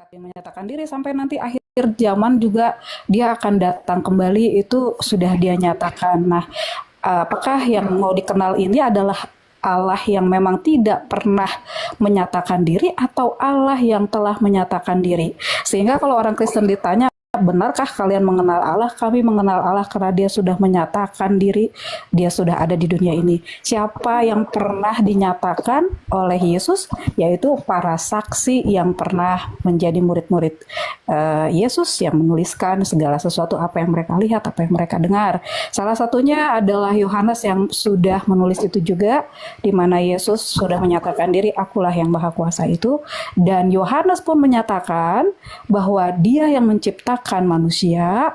dia menyatakan diri sampai nanti akhir zaman juga dia akan datang kembali, itu sudah dia nyatakan. Nah, apakah yang mau dikenal ini adalah Allah yang memang tidak pernah menyatakan diri atau Allah yang telah menyatakan diri? Sehingga kalau orang Kristen ditanya, benarkah kalian mengenal Allah? Kami mengenal Allah karena dia sudah menyatakan diri, dia sudah ada di dunia ini. Siapa yang pernah dinyatakan oleh Yesus? Yaitu para saksi yang pernah menjadi murid-murid Yesus, yang menuliskan segala sesuatu, apa yang mereka lihat, apa yang mereka dengar. Salah satunya adalah Yohanes yang sudah menulis itu juga, di mana Yesus sudah menyatakan diri, akulah yang maha kuasa itu. Dan Yohanes pun menyatakan bahwa dia yang menciptakan manusia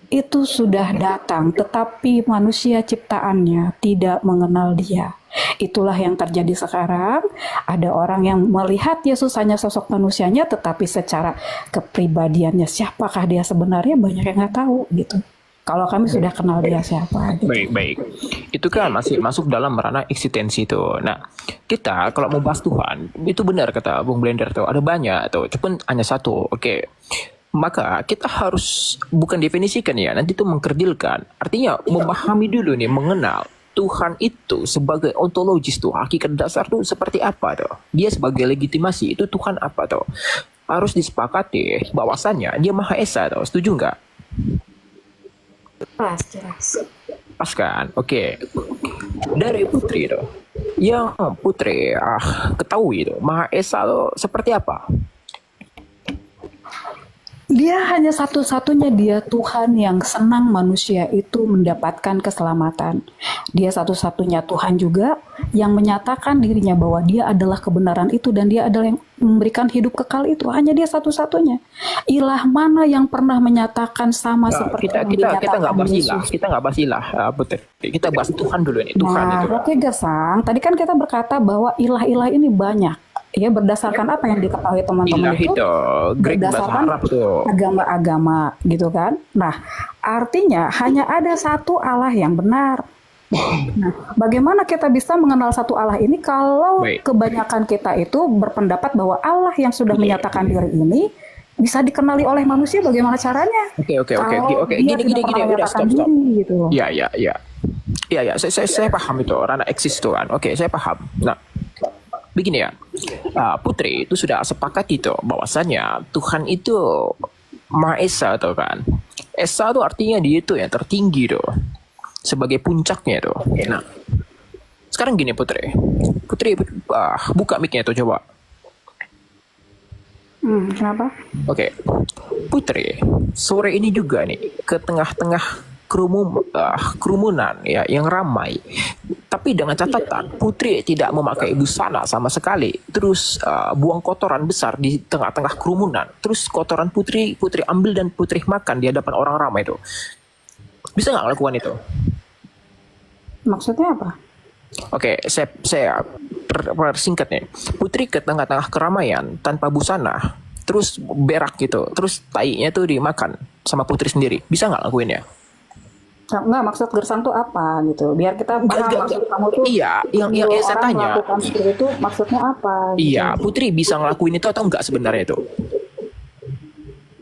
itu sudah datang, tetapi manusia ciptaannya tidak mengenal dia. Itulah yang terjadi sekarang. Ada orang yang melihat Yesus hanya sosok manusianya, tetapi secara kepribadiannya, siapakah dia sebenarnya, banyak yang nggak tahu gitu. Kalau kami sudah kenal dia siapa gitu. Baik. Itu kan masih masuk dalam ranah eksistensi tuh. Nah, kita kalau mau bahas Tuhan, itu benar kata Bung Blender tuh, ada banyak tuh, cuman hanya satu. Oke. Maka kita harus bukan definisikan ya, nanti itu mengkerdilkan. Artinya memahami dulu nih, mengenal Tuhan itu sebagai ontologis tuh, hakikat dasar tuh seperti apa tuh. Dia sebagai legitimasi itu Tuhan apa tuh. Harus disepakati bahwasannya dia Maha Esa tuh, setuju nggak? Jelas. Pas kan? Oke. Dari Putri tuh, yang Putri ketahui tuh, Maha Esa tuh seperti apa? Dia hanya satu-satunya, dia Tuhan yang senang manusia itu mendapatkan keselamatan. Dia satu-satunya Tuhan juga yang menyatakan dirinya bahwa dia adalah kebenaran itu dan dia adalah yang memberikan hidup kekal itu. Hanya dia satu-satunya. Ilah mana yang pernah menyatakan sama seperti yang kita nggak dinyatakan bahas ilah, Yesus? kita nggak bahas ilah, Putri. Kita bahas Tuhan dulu nih, Tuhan itu. Oke Gesang, tadi kan kita berkata bahwa ilah-ilah ini banyak. Ya, berdasarkan apa yang diketahui teman-teman Ilah itu, Greek bahasa berdasarkan Arab tuh. agama-agama gitu kan. Nah, artinya hanya ada satu Allah yang benar. Nah, bagaimana kita bisa mengenal satu Allah ini kalau Baik. kebanyakan kita itu berpendapat bahwa Allah yang sudah menyatakan diri ini bisa dikenali oleh manusia? Bagaimana caranya? Oke. Kalau dia Gini, tidak pernah udah menyatakan stop. diri gitu. Ya, saya paham itu, ranah eksis tuh kan. Oke, saya paham. Nah, begini ya, Putri itu sudah sepakat itu bahwasannya Tuhan itu Maha Esa tuh kan. Esa tuh artinya dia itu yang tertinggi tuh, sebagai puncaknya tuh. Nah, sekarang gini Putri, buka mic-nya tuh coba. Kenapa? Oke, Putri, sore ini juga nih ke tengah-tengah kerumunan ya yang ramai. Tapi dengan catatan Putri tidak memakai busana sama sekali. Terus buang kotoran besar di tengah-tengah kerumunan. Terus kotoran Putri ambil dan Putri makan di hadapan orang ramai itu. Bisa nggak lakukan itu? Maksudnya apa? Oke, saya persingkat nih. Putri ke tengah-tengah keramaian tanpa busana, terus berak gitu, terus tainya tuh dimakan sama Putri sendiri. Bisa nggak lakuin ya? Enggak, maksud Gersang tuh apa gitu? Biar kita paham maksud kamu tuh. Iya, yang saya orang tanya. melakukan seperti itu maksudnya apa? Gitu. Iya, Putri bisa ngelakuin itu atau enggak sebenarnya itu?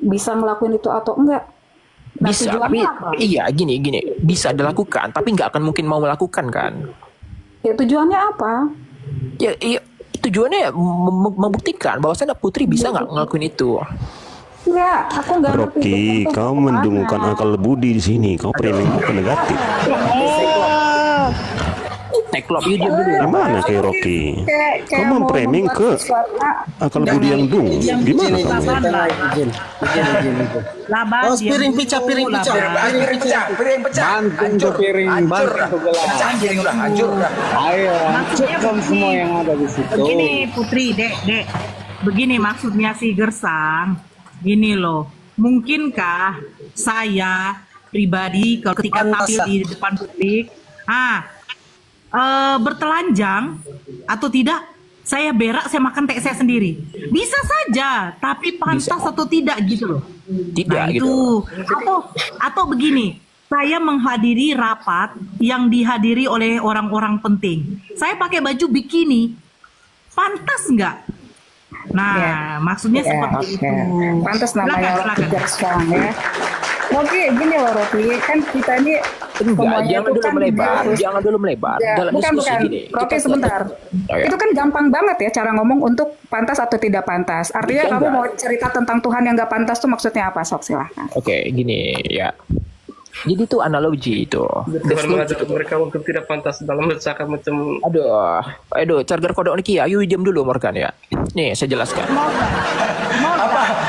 Bisa ngelakuin itu atau enggak? Nah, Bisa, tapi apa? iya gini, bisa dilakukan, tapi nggak akan mungkin mau melakukan kan? Ya tujuannya apa? Ya, iya, tujuannya membuktikan bahwasanya Putri bisa nggak ngelakuin itu. Enggak, aku enggak ngerti. Rocky, kau mendengungkan akal budi di sini. Kau framing apa negatif? Neklop yuk dia dulu. Gimana kayak Rocky? Kau memframing ke akal budi yang dungu. Gimana kamu? Izin. Laban Piring pecah. Piring pecah. Hancur piring, bantu gelas. Piring udah hancur udah. Ayo, hancurkan semua yang ada di situ. Begini Putri, Dek. Begini maksudnya si Gersang. Gini loh, mungkinkah saya pribadi ketika tampil di depan publik, bertelanjang atau tidak, saya berak, saya makan teh saya sendiri, bisa saja, tapi pantas atau tidak gitu loh. Tidak Nah, gitu. itu atau begini, saya menghadiri rapat yang dihadiri oleh orang-orang penting, saya pakai baju bikini, pantas nggak? Nah, Ya. maksudnya Ya, seperti oke. itu. Pantas namanya Silakan, Rocky silakan. Gershon ya. Rocky, gini loh Rocky, kan kita ini Enggak, semuanya jangan itu dulu kan melebar, harus jangan dulu melebar. ya, Dalam bukan diskusi bukan. gini. Rocky kita- sebentar. Oh, ya. Itu kan gampang banget ya cara ngomong untuk pantas atau tidak pantas. Artinya Bisa kamu enggak? mau cerita tentang Tuhan yang nggak pantas tuh maksudnya apa? Sok silahkan. Oke, gini ya. Jadi itu analogi itu. Tuhan mengajak mereka untuk tidak pantas dalam mencatat macam Aduh, charger kodok Niki, ayo diam dulu Morgan ya. Nih, saya jelaskan.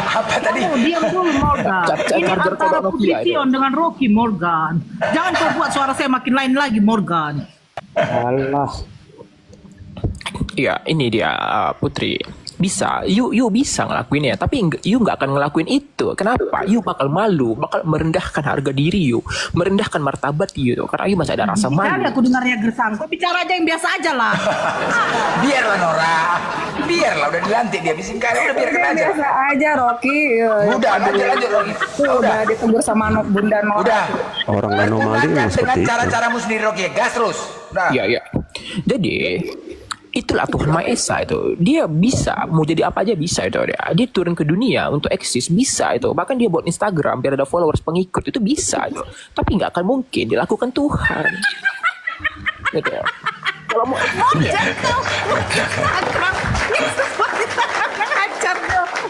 Apa tadi? Oh, diam dulu Morgan. Ini Charger antara kodok Putri Nokia itu. Sion dengan Rocky Morgan. Jangan kau buat suara saya makin lain lagi Morgan. Allah. Iya, ini dia Putri. Bisa, you bisa ngelakuinnya, tapi you nggak akan ngelakuin itu. Kenapa? You bakal malu, bakal merendahkan harga diri you, merendahkan martabat you tuh, karena you masih ada rasa Bicara malu. aku dengarnya gersang. Kau bicara aja yang biasa aja lah. Biarlah Nora. Biarlah udah dilantik dia bising kali udah biarkan aja. Biasa aja Rocky. Udah lanjut lagi. Udah ditegur sama Bunda Nora. Udah. Orang anomali Pergunakan yang seperti dengan itu. cara-caramu sendiri Rocky. Gas terus. Nah. Iya. Jadi itulah Tuhan Maha Esa itu. Dia bisa mau jadi apa aja bisa itu dia. Dia turun ke dunia untuk eksis bisa itu. Bahkan dia buat Instagram biar ada followers pengikut itu bisa itu. Tapi nggak akan mungkin dilakukan Tuhan. Gitu. Kalau mau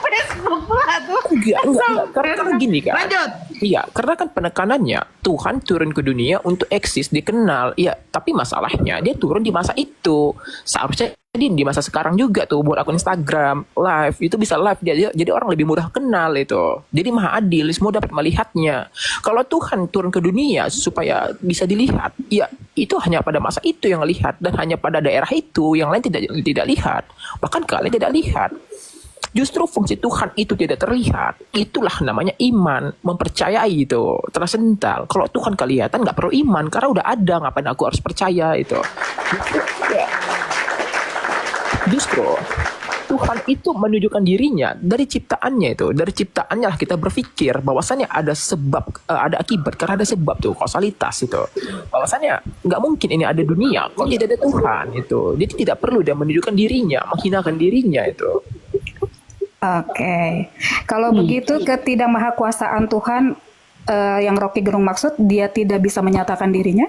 Facebook pula tuh. enggak. Karena gini kan. Lanjut. Iya, karena kan penekanannya Tuhan turun ke dunia untuk eksis, dikenal. Iya, tapi masalahnya dia turun di masa itu. Seharusnya dia di masa sekarang juga tuh buat akun Instagram, live. Itu bisa live dia. Jadi orang lebih mudah kenal itu. Jadi Maha Adil, semua dapat melihatnya. Kalau Tuhan turun ke dunia supaya bisa dilihat, ya itu hanya pada masa itu yang lihat dan hanya pada daerah itu, yang lain tidak lihat. Bahkan kalian tidak lihat. Justru fungsi Tuhan itu tidak terlihat. Itulah namanya iman, mempercayai itu, transendental. Kalau Tuhan kelihatan nggak perlu iman karena udah ada, ngapain aku harus percaya itu. Justru Tuhan itu menunjukkan dirinya dari ciptaannya itu. Dari ciptaannya lah kita berpikir bahwasannya ada sebab, ada akibat karena ada sebab tuh, kausalitas itu. Bahwasannya nggak mungkin ini ada dunia kalau tidak ada Tuhan itu. Jadi tidak perlu dia menunjukkan dirinya, menghinakan dirinya itu. Oke, kalau begitu ketidakmahakuasaan Tuhan yang Rocky Gerung maksud, dia tidak bisa menyatakan dirinya?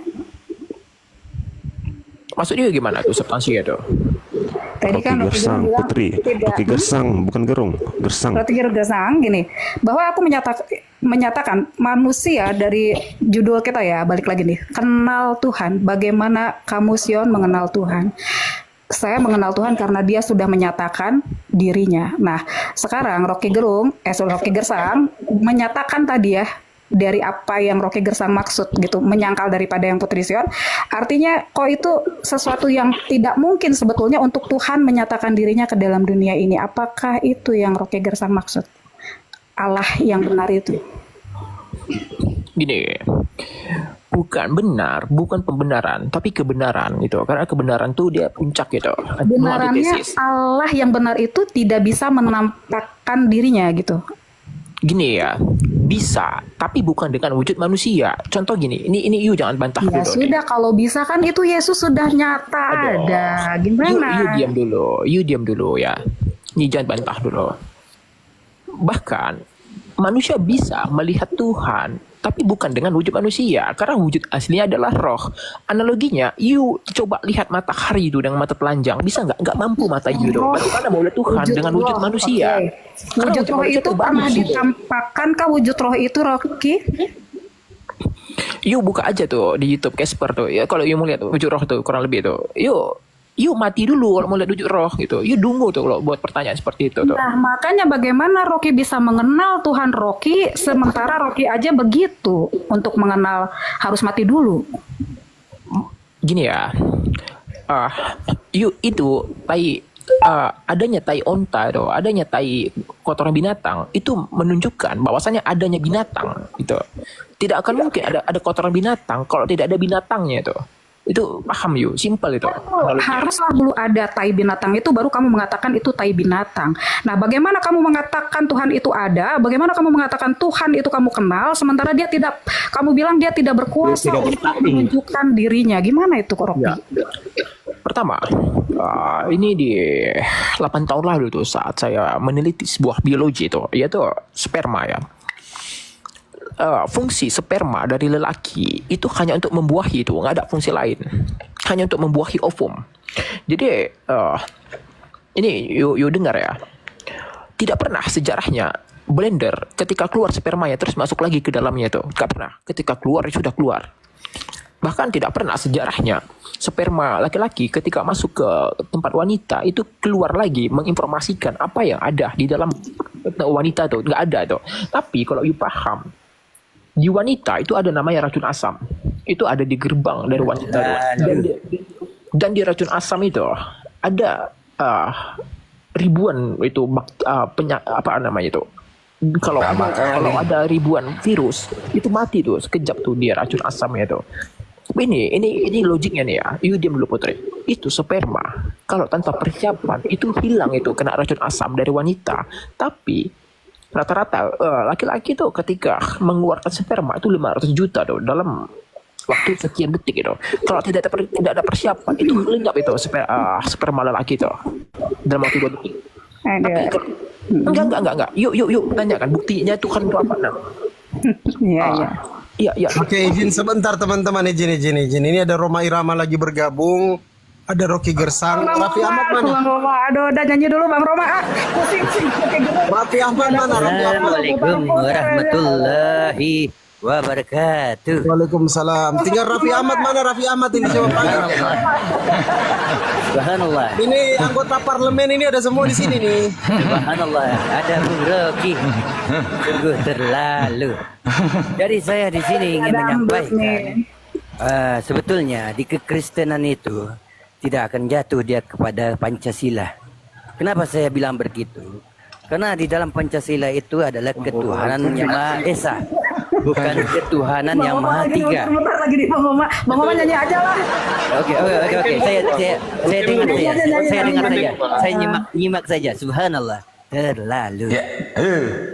Maksudnya gimana tuh substansinya tuh? Tadi Rocky kan Rocky Gersang, Gerung bilang Putri. tidak. Rocky Gersang, bukan Gerung. Gersang. Rocky Gerung Gersang gini, bahwa aku menyatakan manusia dari judul kita ya, balik lagi nih, kenal Tuhan. Bagaimana kamu Sion mengenal Tuhan? Saya mengenal Tuhan karena dia sudah menyatakan dirinya. Nah, sekarang Rocky Gersang menyatakan tadi ya, dari apa yang Rocky Gersang maksud gitu, menyangkal daripada yang Putri Sion. Artinya kok itu sesuatu yang tidak mungkin sebetulnya untuk Tuhan menyatakan dirinya ke dalam dunia ini. Apakah itu yang Rocky Gersang maksud? Allah yang benar itu. Gini, bukan benar, bukan pembenaran, tapi kebenaran gitu. Karena kebenaran tuh dia puncak gitu. Benarannya Antitesis. Allah yang benar itu tidak bisa menampakkan dirinya gitu. Gini ya, bisa, tapi bukan dengan wujud manusia. Contoh gini, ini you jangan bantah Ya dulu. sudah, kalau bisa kan itu Yesus sudah nyata Aduh. ada. Gimana? You diam dulu ya. Ini jangan bantah dulu. Bahkan manusia bisa melihat Tuhan, tapi bukan dengan wujud manusia, karena wujud aslinya adalah roh. Analoginya, you coba lihat matahari itu dengan mata telanjang, bisa nggak mampu mata you tuh. Bagaimana mau lihat Tuhan dengan wujud roh, manusia? oke. Karena Wujud roh manusia itu tuh pernah bagus gitu. ditampakkan kah wujud roh itu, Rocky? You buka aja tuh di YouTube Casper tuh. Ya kalau you mau lihat wujud roh tuh kurang lebih tuh. You mati dulu kalau mau lihat wujud roh gitu. You dungu tuh kalau buat pertanyaan seperti itu tuh. Nah, makanya bagaimana Rocky bisa mengenal Tuhan Rocky sementara Rocky aja begitu untuk mengenal harus mati dulu. Gini ya. You itu adanya tai onta itu, adanya tai kotoran binatang itu menunjukkan bahwasannya adanya binatang itu. Tidak akan mungkin ada kotoran binatang kalau tidak ada binatangnya itu. Itu paham you, simple itu. Haruslah dulu ada tai binatang itu baru kamu mengatakan itu tai binatang. Nah, bagaimana kamu mengatakan Tuhan itu ada? Bagaimana kamu mengatakan Tuhan itu kamu kenal sementara dia tidak, kamu bilang dia tidak berkuasa untuk menunjukkan dirinya. Gimana itu, Rocky? Ya. Pertama, Ini di 8 tahun lalu tuh saat saya meneliti sebuah biologi itu, yaitu sperma ya. Fungsi sperma dari lelaki itu hanya untuk membuahi, itu nggak ada fungsi lain, hanya untuk membuahi ovum. Jadi ini you dengar ya, tidak pernah sejarahnya blender ketika keluar spermanya terus masuk lagi ke dalamnya itu, nggak pernah. Ketika keluar sudah keluar. Bahkan tidak pernah sejarahnya sperma laki-laki ketika masuk ke tempat wanita itu keluar lagi menginformasikan apa yang ada di dalam wanita itu, nggak ada tuh. Tapi kalau you paham, di wanita itu ada namanya racun asam, itu ada di gerbang dari wanita dan di racun asam itu ada ribuan itu apa namanya itu, kalau ada ribuan virus itu mati tuh sekejap tuh dia racun asamnya tuh. Ini logiknya nih ya. You diam dulu Putri. Itu sperma kalau tanpa persiapan itu hilang, itu kena racun asam dari wanita. Tapi rata-rata laki-laki tuh ketika mengeluarkan sperma itu 500 juta tuh dalam waktu sekian detik itu. Kalau tidak ada persiapan itu lenyap itu sperma lelaki itu dalam waktu 2 detik. Enggak. Yuk tanyakan buktinya itu kan apa nah? Iya. Oke, izin sebentar teman-teman, izin. Ini ada Roma Irama lagi bergabung, ada Rocky Gersang, Raffi Ahmad mana? Bang Roma, aduh, udah nyanyi dulu Bang Roma. Pusing. Raffi Ahmad mana? Assalamualaikum warahmatullahi wabarakatuh. Waalaikumsalam. Tinggal Raffi Ahmad mana? Raffi Ahmad ini coba panggil. Subhanallah. Ini anggota parlemen ini ada semua di sini nih. Subhanallah. Ada Bung Rocky. Sungguh terlalu. Jadi saya di sini ingin menyampaikan, sebetulnya di kekristenan itu tidak akan jatuh dia kepada Pancasila. Kenapa saya bilang begitu? Karena di dalam Pancasila itu adalah ketuhanan yang Maha Esa, bukan ketuhanan yang Maha Tiga. Sebentar lagi di Bang Roma nyanyi aja lah. Oke. Saya dengar saja. Saya nyimak saja. Subhanallah. Terlalu. Ya,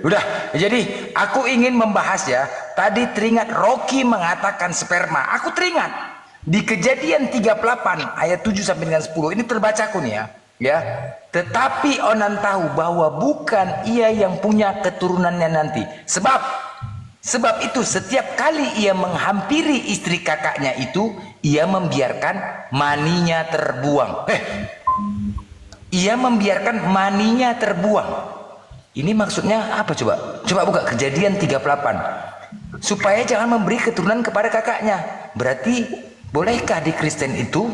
udah. Jadi aku ingin membahas ya. Tadi teringat Rocky mengatakan sperma. Aku teringat di Kejadian 38 ayat 7 sampai dengan 10. Ini terbacaku nih ya. Ya. Tetapi Onan tahu bahwa bukan ia yang punya keturunannya nanti. Sebab itu setiap kali ia menghampiri istri kakaknya itu, ia membiarkan maninya terbuang. Ia membiarkan maninya terbuang. Ini maksudnya apa coba? Coba buka Kejadian 38. Supaya jangan memberi keturunan kepada kakaknya. Berarti bolehkah di Kristen itu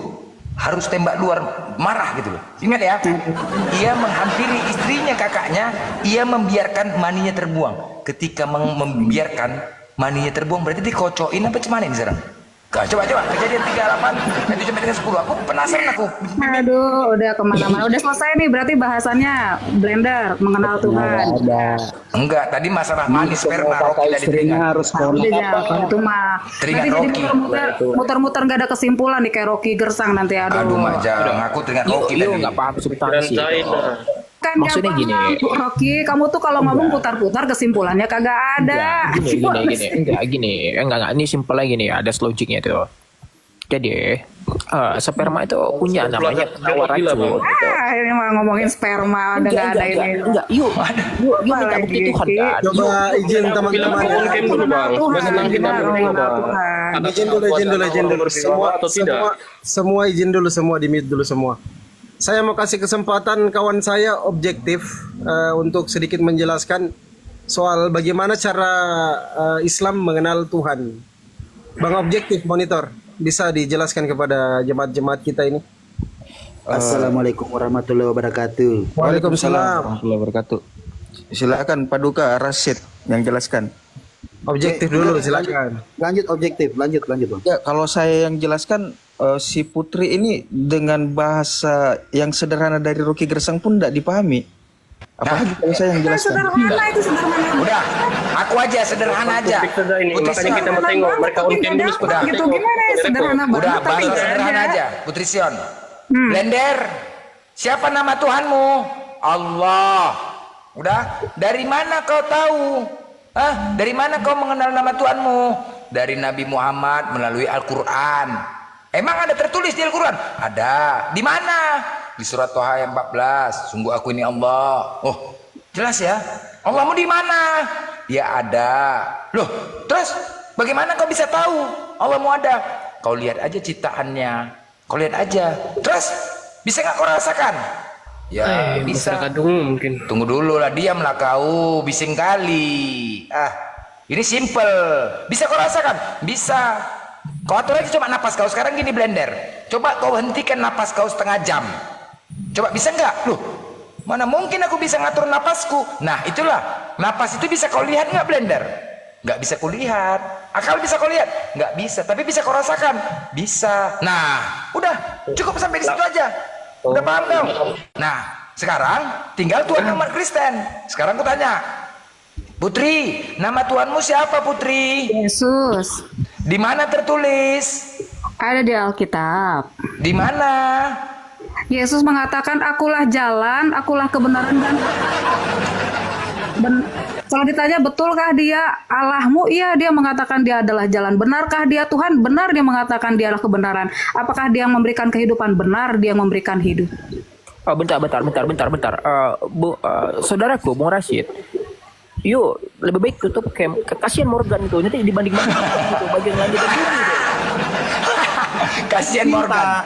harus tembak luar marah gitu loh. Ingat ya. Ia menghampiri istrinya kakaknya, ia membiarkan maninya terbuang. Ketika membiarkan maninya terbuang berarti dikocokin apa cuman ini sekarang? Coba Kejadian 38 nanti sampai dengan 10. Aku penasaran aku. Aduh, udah kemana-mana. Udah selesai nih berarti bahasannya blender mengenal Tuhan. Enggak, tadi masalah mani sperma Rocky tadi teringat. Harus Itu mah. Teringat Nanti Rocky. jadi muter-muter nggak ada kesimpulan nih kayak Rocky Gersang nanti. Aduh Majang, aku teringat Rocky tadi. Nggak paham substansi. Kan Maksudnya gini, Rocky, kamu tuh kalau ngomong putar-putar kesimpulannya kagak ada. Gini. Enggak. Ini simpel lagi nih, ada logiknya tuh. Jadi, sperma itu punya namanya penawar racun. Ini mah ngomongin sperma, udah nggak ada ini. Enggak. Yuk minta bukti Tuhan kan. Coba izin teman-teman. Izin dulu. Semua izin dulu, semua di mute dulu semua. Saya mau kasih kesempatan kawan saya objektif untuk sedikit menjelaskan soal bagaimana cara Islam mengenal Tuhan. Bang objektif monitor, bisa dijelaskan kepada jemaat-jemaat kita ini? Assalamualaikum warahmatullahi wabarakatuh. Waalaikumsalam warahmatullahi wabarakatuh. Silakan Paduka Rasid yang jelaskan. Objektif dulu, silakan. Lanjut objektif, lanjut Bang. Ya, kalau saya yang jelaskan, si Putri ini dengan bahasa yang sederhana dari Rocky Gersang pun tidak dipahami. Apalagi kalau saya yang jelaskan. Sederhana. Udah, aku aja sederhana aja. Makanya kita mau tengok mereka on cam dulu Udah. Gitu gimana ya sederhana banget. Udah, bahasa sederhana aja, Putri Sion. Blender, siapa nama Tuhanmu? Allah. Udah, dari mana kau tahu? Dari mana kau mengenal nama Tuhanmu? Dari Nabi Muhammad melalui Al-Quran. Emang ada tertulis di Al-Quran? Ada. Di mana? di surat Toha ayat 14, sungguh aku ini Allah. Oh, jelas ya. Allahmu di mana? Dia ada. Loh, terus bagaimana kau bisa tahu Allahmu ada? Kau lihat aja ciptaannya. Kau lihat aja. Terus bisa nggak kau rasakan? Ya bisa. Mungkin. Tunggu dulu lah, diamlah kau, bising kali. Ini simple. Bisa kau rasakan? Bisa. Kau atur aja coba napas kau sekarang gini blender. Coba kau hentikan napas kau setengah jam. Coba bisa nggak? Loh, mana mungkin aku bisa ngatur napasku? Nah itulah, napas itu bisa kau lihat nggak blender? Nggak bisa kulihat. Akal bisa kau lihat? Nggak bisa. Tapi bisa kau rasakan? Bisa. Nah, udah cukup sampai di situ aja. Udah paham dong? Nah, sekarang tinggal Tuhan umat Kristen. Sekarang aku tanya, Putri, nama Tuhanmu siapa Putri? Yesus. Di mana tertulis? Ada di Alkitab. Di mana? Yesus mengatakan, akulah jalan, akulah kebenaran dan kalau ditanya betulkah dia Allahmu? Iya, dia mengatakan dia adalah jalan. Benarkah dia Tuhan? Benar, dia mengatakan dia adalah kebenaran. Apakah dia memberikan kehidupan? Benar, dia memberikan hidup. Oh, bentar. Saudaraku, Bung Rashid, yuk lebih baik tutup kasihan Morgan itu nanti dibanding-banding itu bagian lanjutan ini. Kasihan Morgan.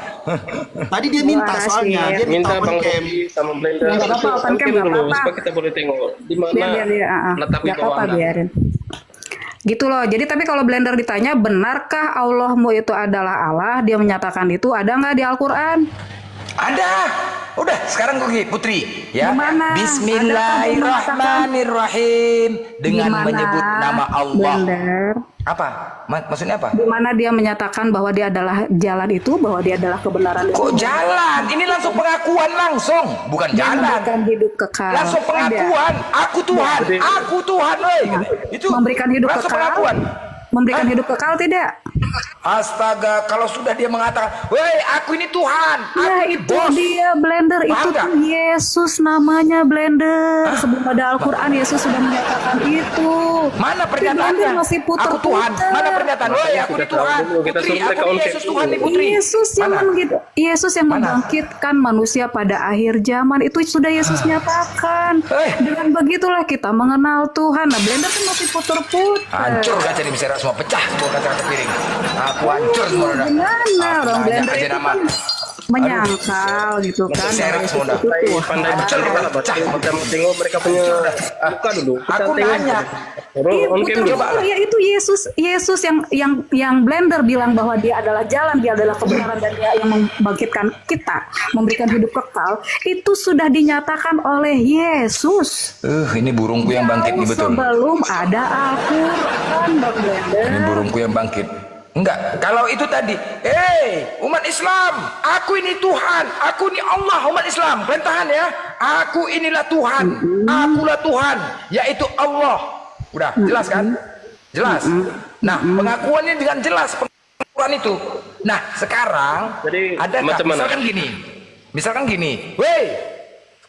Tadi dia minta soalnya, dia minta Bang open cam. Rocky sama Blender. Nggak apa-apa, open cam, nggak dulu apa-apa. supaya kita boleh tengok di mana Biar, letak nggak apa-apa, Anda. biarin. Gitu loh. Jadi tapi kalau Blender ditanya, benarkah Allahmu itu adalah Allah? Dia menyatakan itu. Ada nggak di Al-Quran? Ada. Udah, sekarang Kogi Putri ya. Gimana? Bismillahirrahmanirrahim dengan Gimana? menyebut nama Allah. Blender. Apa? Maksudnya apa? Di mana dia menyatakan bahwa dia adalah jalan itu, bahwa dia adalah kebenaran itu. Kok jalan? Ini langsung pengakuan langsung, bukan Dia jalan. memberikan hidup kekal. Langsung pengakuan, aku Tuhan, aku Tuhan, woi. Itu Memberikan hidup langsung kekal. pengakuan. Memberikan hidup kekal tidak? Astaga, kalau sudah dia mengatakan, woi, aku ini Tuhan, aku Ya ini itu bos. dia Blender, Paham itu nggak? tuh Yesus namanya Blender. Sebelum ada Al-Quran Yesus sudah menyatakan itu. Mana Blender pernyataannya? masih Aku Tuhan. Mana pernyataan? Woi, aku ini Tuhan. Kita Putri, suruh mereka aku on ini cam Yesus dulu. Tuhan nih Putri. Yesus yang Mana? membangkitkan manusia pada akhir zaman itu sudah Yesus nyatakan. Dengan begitulah kita mengenal Tuhan. Nah, Blender kan masih puter-puter. Hancur kaca di bicara semua, pecah semua kaca-kaca piring. Aku hancur semua udah. Gimana Aku orang banyak Blender aja itu nama. kan menyangkal gitu kan. Seret semua udah. Pandai bicara lah, Pecah. kita mau tengok mereka punya muka dulu. Kita Aku tengok. nanya. Iya, On cam dulu. betul. Ya itu Yesus yang Blender bilang bahwa dia adalah jalan, dia adalah kebenaran dan dia yang membangkitkan kita, memberikan hidup kekal. Itu sudah dinyatakan oleh Yesus. Ini burungku yang bangkit nih betul. Sebelum ada Al-Quran, Bang Blender. Ini burungku yang bangkit. Enggak, kalau itu tadi, umat Islam, aku ini Tuhan, aku ini Allah umat Islam. Kalian tahan ya, aku inilah Tuhan, akulah Tuhan, yaitu Allah. Udah, jelas kan? Jelas. Nah, pengakuannya dengan jelas pengakuan itu. Nah, sekarang Jadi, ada macam mana? misalkan gini, weh,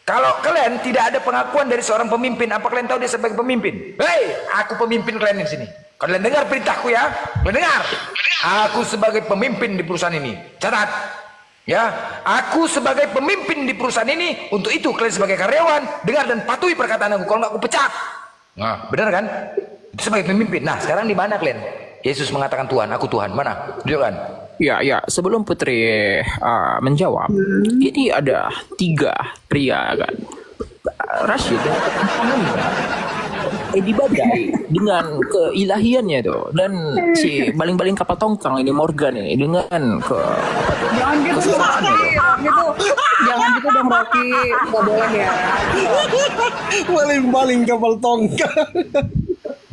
kalau kalian tidak ada pengakuan dari seorang pemimpin, apa kalian tahu dia sebagai pemimpin? Hei, aku pemimpin kalian di sini. Kalian dengar perintahku ya? Kalian dengar? Aku sebagai pemimpin di perusahaan ini. Catat. Ya, aku sebagai pemimpin di perusahaan ini. Untuk itu kalian sebagai karyawan dengar dan patuhi perkataan aku. Kalau nggak aku pecat. Nah, benar kan? Itu sebagai pemimpin. Nah, sekarang di mana kalian? Yesus mengatakan Tuhan, aku Tuhan. Mana? Tunjukkan. Ya, sebelum Putri menjawab, ini ada 3 pria kan. Rashid Edi Badai dengan keilahiannya tuh, dan si baling-baling kapal tongkang ini Morgan ini dengan Jangan gitu dong, Rocky. Jangan gitu dong, Rocky. Nggak boleh ya. Baling-baling kapal tongkang.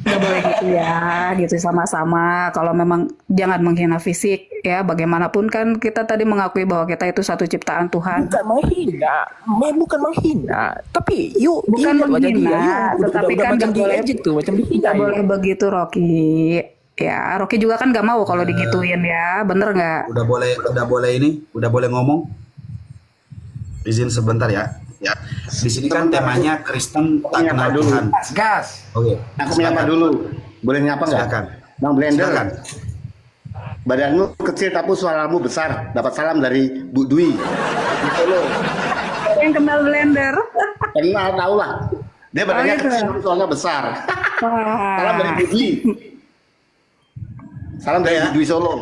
Nggak boleh gitu ya, gitu sama-sama. Kalau memang jangan menghina fisik ya. Bagaimanapun kan kita tadi mengakui bahwa kita itu satu ciptaan Tuhan. bukan menghina, tapi yuk Bukan ingat wajah dia, menghina, yuk, tetapi udah kan macam nggak boleh, diejek tuh, macam dihina. nggak yuk. boleh begitu, Rocky. Ya, Rocky juga kan nggak mau kalau digituin ya, bener nggak? Udah boleh ngomong. Izin sebentar ya. Ya. Di sini kan temanya Kristen tak kenal Tuhan. Gas. Oke. Aku menyapa dulu. Boleh nyapa nggak? Silakan. Bang Blender. Silakan. Badanmu kecil tapi suaramu besar. Dapat salam dari Bu Dwi. Gitu loh. yang kenal blender. Kenal, tahu lah. Dia badannya kecil, soalnya besar. Salam dari Budi. Salam dari Budi Solo.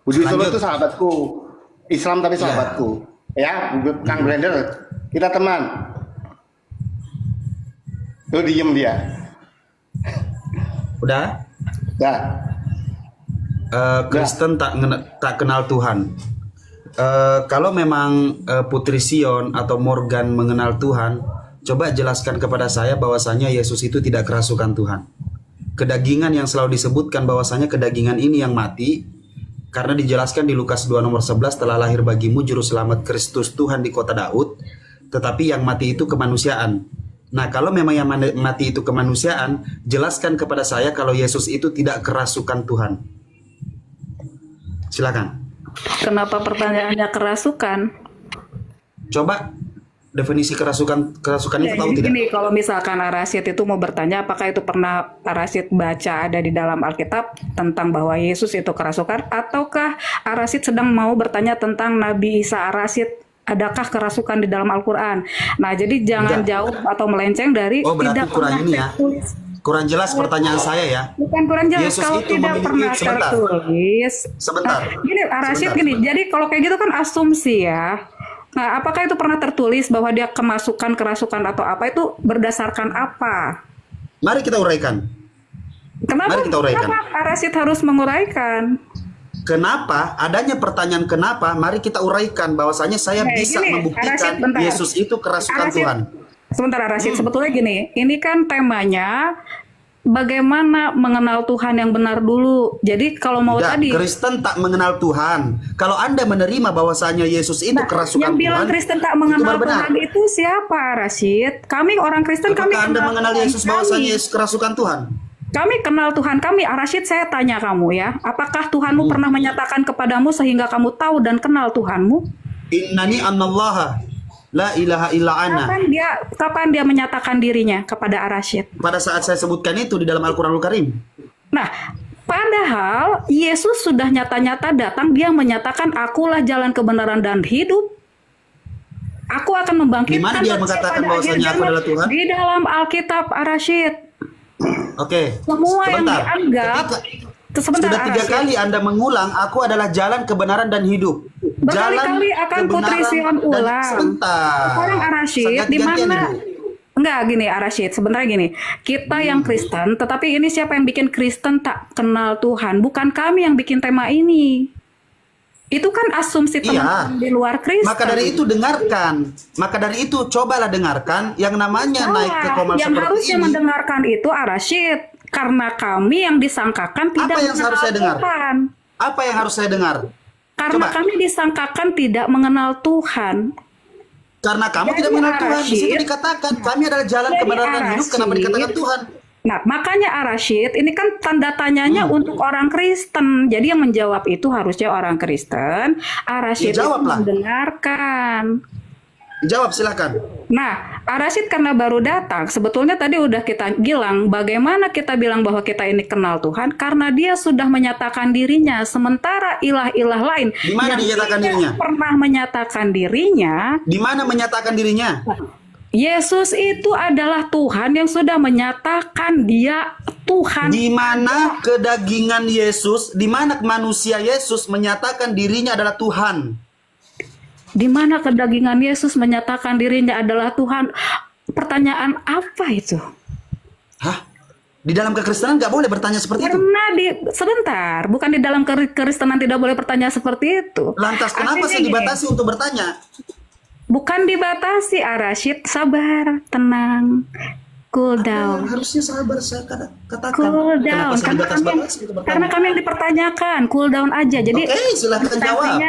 Budi Solo itu sahabatku. Islam tapi sahabatku. Ya, Kang Blender. Kita teman. Tuh diem dia. Udah? Udah. Kristen tak kenal Tuhan. Kalau memang Putri Sion atau Morgan mengenal Tuhan, coba jelaskan kepada saya bahwasanya Yesus itu tidak kerasukan Tuhan. Kedagingan yang selalu disebutkan bahwasanya kedagingan ini yang mati, karena dijelaskan di Lukas 2 nomor 11, telah lahir bagimu juru selamat Kristus Tuhan di kota Daud, tetapi yang mati itu kemanusiaan. Nah, kalau memang yang mati itu kemanusiaan, jelaskan kepada saya kalau Yesus itu tidak kerasukan Tuhan. Silakan. Kenapa pertanyaannya kerasukan? Coba definisi kerasukan itu tahu tidak? Gini, kalau misalkan Arasid itu mau bertanya apakah itu pernah Arasid baca ada di dalam Alkitab tentang bahwa Yesus itu kerasukan, ataukah Arasid sedang mau bertanya tentang Nabi Isa Arasid, adakah kerasukan di dalam Al-Quran? Nah, jadi jangan jauh atau melenceng dari tidak kurang ini ya. Kurang jelas pertanyaan saya ya. Bukan kurang jelas, Yesus kalau itu tidak pernah tertulis. Sebentar. Gini, Arasid gini. Jadi kalau kayak gitu kan asumsi ya. Nah, apakah itu pernah tertulis bahwa dia kerasukan atau apa, itu berdasarkan apa? Mari kita uraikan. Kenapa Arasid harus menguraikan? Kenapa? Adanya pertanyaan kenapa? Mari kita uraikan bahwasanya saya bisa membuktikan Arasid, Yesus itu kerasukan Arasid, Tuhan. Sebentar Arasid, sebetulnya gini, ini kan temanya bagaimana mengenal Tuhan yang benar dulu. Jadi kalau mau tadi Kristen tak mengenal Tuhan. Kalau Anda menerima bahwasanya Yesus itu kerasukan yang bilang Tuhan, Kristen tak mengenal Tuhan itu siapa, Rashid? Kami orang Kristen, apakah kami Anda mengenal Tuhan Yesus bahwasanya Yesus kerasukan Tuhan? Kami kenal Tuhan kami. Rashid, saya tanya kamu ya, apakah Tuhanmu pernah menyatakan kepadamu sehingga kamu tahu dan kenal Tuhanmu? Innani anallaha la ilaha illa ana. Kapan dia menyatakan dirinya kepada Rashid? Pada saat saya sebutkan itu di dalam Al-Quranul Karim. Nah, padahal Yesus sudah nyata-nyata datang, dia menyatakan akulah jalan kebenaran dan hidup. Aku akan membangkitkan. Di mana dia mengatakan bahwasanya aku adalah Tuhan? Di dalam Alkitab, Rashid. Oke. Semua yang dianggap. Sudah 3 kali Anda mengulang, aku adalah jalan kebenaran dan hidup. Berkali-kali akan Putri Sion ulang. Sekarang Rashid, di mana? Enggak, gini Rashid, sebenarnya gini. Kita yang Kristen, tetapi ini siapa yang bikin Kristen tak kenal Tuhan? Bukan kami yang bikin tema ini. Itu kan asumsi teman-teman di luar Kristen. Maka dari itu dengarkan. Maka dari itu cobalah dengarkan yang namanya naik ke komal yang seperti harusnya ini. mendengarkan itu Rashid. Karena kami yang disangkakan tidak yang mengenal harus saya dengar? Tuhan. Apa yang harus saya dengar? Karena kami disangkakan tidak mengenal Tuhan. Karena kamu tidak mengenal Tuhan. Di situ dikatakan kami adalah jalan kebenaran dan hidup. Kenapa dikatakan Tuhan? Nah, makanya Rashid, ini kan tanda tanyanya untuk orang Kristen. Jadi yang menjawab itu harusnya orang Kristen. Rashid itu mendengarkan. Jawab silakan. Nah, Rashid karena baru datang, sebetulnya tadi udah kita bilang bagaimana kita bilang bahwa kita ini kenal Tuhan karena dia sudah menyatakan dirinya. Sementara ilah-ilah lain di mana yang dinyatakan tidak dirinya? Pernah menyatakan dirinya. Di mana menyatakan dirinya? Yesus itu adalah Tuhan yang sudah menyatakan dia Tuhan. Di mana kedagingan Yesus, di mana manusia Yesus menyatakan dirinya adalah Tuhan? Di mana kedagingan Yesus menyatakan dirinya adalah Tuhan? Pertanyaan apa itu? Hah? Di dalam kekristenan nggak boleh bertanya seperti itu? Sebentar, bukan di dalam kekristenan tidak boleh bertanya seperti itu. Lantas kenapa saya dibatasi untuk bertanya? Bukan dibatasi, Rashid. Sabar, tenang, cool down. Harusnya sabar, saya katakan. Cool down, karena kami yang dipertanyakan. Cool down aja. Jadi silahkan jawab.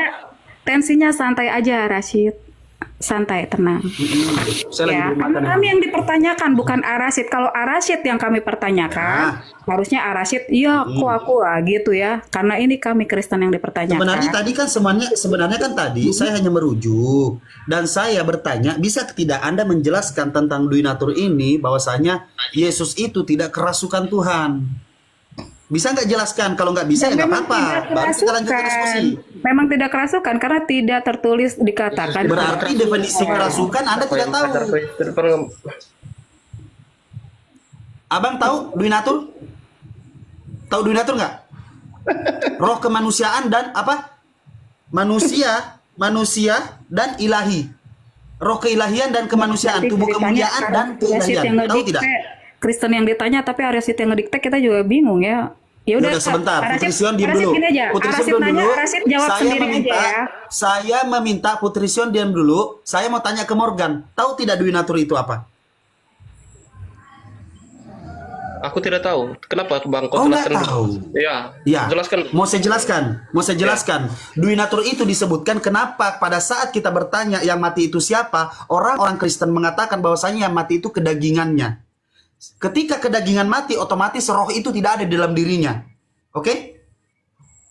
Tensinya santai aja, Rashid. Santai, tenang. Ya, kami yang dipertanyakan, bukan Rashid. Kalau Rashid yang kami pertanyakan, harusnya Rashid, iya, aku gitu ya. Karena ini kami Kristen yang dipertanyakan. Sebenarnya tadi kan sebenarnya kan tadi saya hanya merujuk dan saya bertanya, bisa tidak Anda menjelaskan tentang Duinatur ini bahwasanya Yesus itu tidak kerasukan Tuhan? Bisa nggak jelaskan? Kalau nggak bisa ya nggak apa-apa. Baru kita lanjut ke diskusi. Memang tidak kerasukan karena tidak tertulis dikatakan. Berarti definisi kerasukan Anda tidak tahu. Abang tahu Duinatur? Tahu Duinatur nggak? Roh kemanusiaan dan apa? Manusia dan ilahi. Roh keilahian dan kemanusiaan, tubuh kemuliaan dan keilahian. Tahu tidak? Kristen yang ditanya tapi Arasid yang ngedikte kita juga bingung ya. Ya udah sebentar, Putri Sion diam dulu. Putri Sion diam dulu. Saya meminta Putri Sion diam dulu. Saya mau tanya ke Morgan. Tahu tidak Duinatur itu apa? Aku tidak tahu. Kenapa Bang? Kau nggak tahu? Ya. Jelaskan. Mau saya jelaskan. Duinatur itu disebutkan kenapa pada saat kita bertanya yang mati itu siapa, orang-orang Kristen mengatakan bahwasanya yang mati itu kedagingannya. Ketika kedagingan mati, otomatis roh itu tidak ada di dalam dirinya. Oke?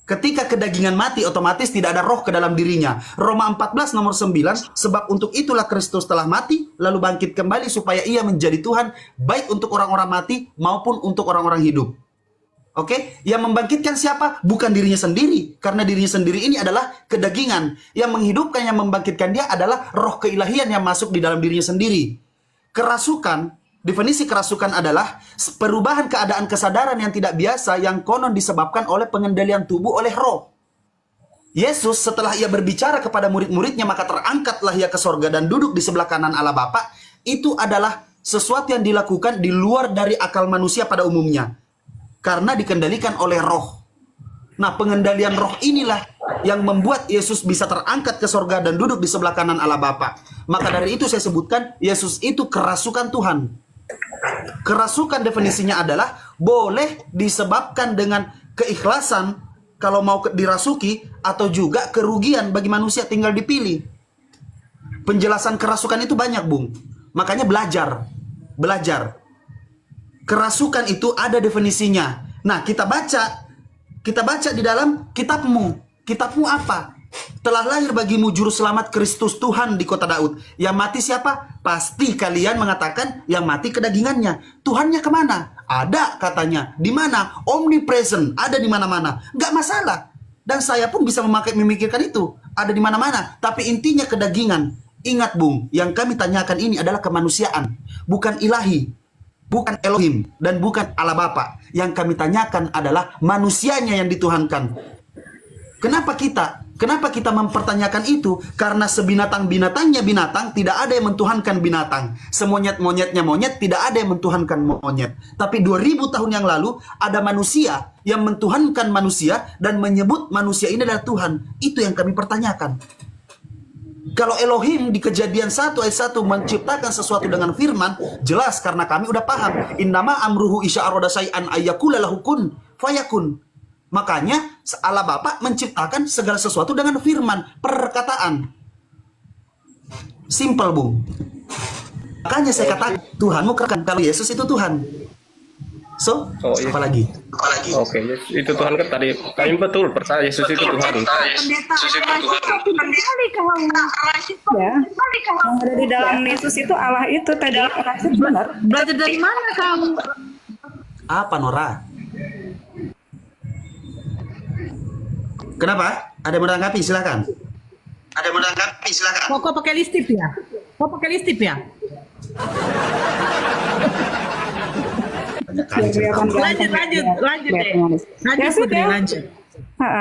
Ketika kedagingan mati, otomatis tidak ada roh ke dalam dirinya. Roma 14 nomor 9, sebab untuk itulah Kristus telah mati, lalu bangkit kembali supaya ia menjadi Tuhan, baik untuk orang-orang mati maupun untuk orang-orang hidup. Oke? Yang membangkitkan siapa? Bukan dirinya sendiri. Karena dirinya sendiri ini adalah kedagingan. Yang menghidupkan, yang membangkitkan dia adalah roh keilahian yang masuk di dalam dirinya sendiri. Kerasukan, definisi kerasukan adalah perubahan keadaan kesadaran yang tidak biasa yang konon disebabkan oleh pengendalian tubuh oleh roh. Yesus setelah ia berbicara kepada murid-muridnya maka terangkatlah ia ke sorga dan duduk di sebelah kanan Allah Bapa. Itu adalah sesuatu yang dilakukan di luar dari akal manusia pada umumnya. Karena dikendalikan oleh roh. Nah, pengendalian roh inilah yang membuat Yesus bisa terangkat ke sorga dan duduk di sebelah kanan Allah Bapa. Maka dari itu saya sebutkan Yesus itu kerasukan Tuhan. Kerasukan definisinya adalah boleh disebabkan dengan keikhlasan kalau mau dirasuki atau juga kerugian bagi manusia tinggal dipilih. Penjelasan kerasukan itu banyak, Bung. Makanya belajar. Kerasukan itu ada definisinya. Nah, kita baca di dalam kitabmu. Kitabmu apa? Telah lahir bagimu juru selamat Kristus Tuhan di kota Daud. Yang mati siapa? Pasti kalian mengatakan yang mati kedagingannya. Tuhannya kemana? Ada katanya. Di mana? Omnipresent. Ada di mana-mana. Nggak masalah. Dan saya pun bisa memikirkan itu. Ada di mana-mana. Tapi intinya kedagingan. Ingat, Bung, yang kami tanyakan ini adalah kemanusiaan. Bukan ilahi. Bukan Elohim. Dan bukan Allah Bapa. Yang kami tanyakan adalah manusianya yang dituhankan. Kenapa kita mempertanyakan itu? Karena sebinatang-binatangnya binatang, tidak ada yang mentuhankan binatang. Semonyet-monyetnya monyet, tidak ada yang mentuhankan monyet. Tapi 2000 tahun yang lalu, ada manusia yang mentuhankan manusia dan menyebut manusia ini adalah Tuhan. Itu yang kami pertanyakan. Kalau Elohim di Kejadian 1 ayat 1 menciptakan sesuatu dengan firman, jelas karena kami udah paham. Innama amruhu isya aroda say'an ayyakula lahu kun fayakun. Makanya Allah Bapa menciptakan segala sesuatu dengan firman, perkataan. Simple, Bung. Makanya saya katakan Tuhanmu katakan kalau Yesus itu Tuhan. So, iya. apalagi? Oke, itu Tuhan kan tadi. Kami betul percaya Yesus itu Tuhan. Ya, yang ada di dalam Yesus itu Allah itu tadi Arasid benar. Belajar dari mana kamu? Apa, Nora? Kenapa? Ada yang menanggapi? Silakan. Kok pakai listip ya? Lanjut.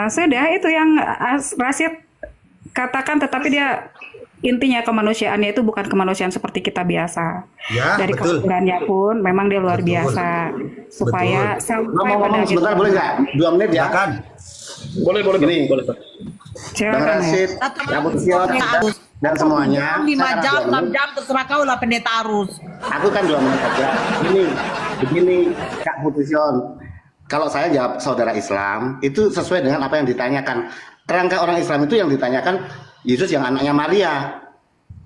Sudah itu yang Rasid katakan, tetapi dia intinya kemanusiaannya itu bukan kemanusiaan seperti kita biasa. Ya, dari kelahirannya pun memang dia luar biasa. Supaya sampai pada sebentar boleh nggak? 2 menit ya kan? Boleh. Bang Rasid, Kak Putri Sion, dan semuanya. 5 jam, 6 jam terserah kau lah pendeta arus. Aku kan 2 menit aja. Begini Kak Putri Sion. Kalau saya jawab saudara Islam, itu sesuai dengan apa yang ditanyakan. Kerangka orang Islam itu yang ditanyakan Yesus yang anaknya Maria.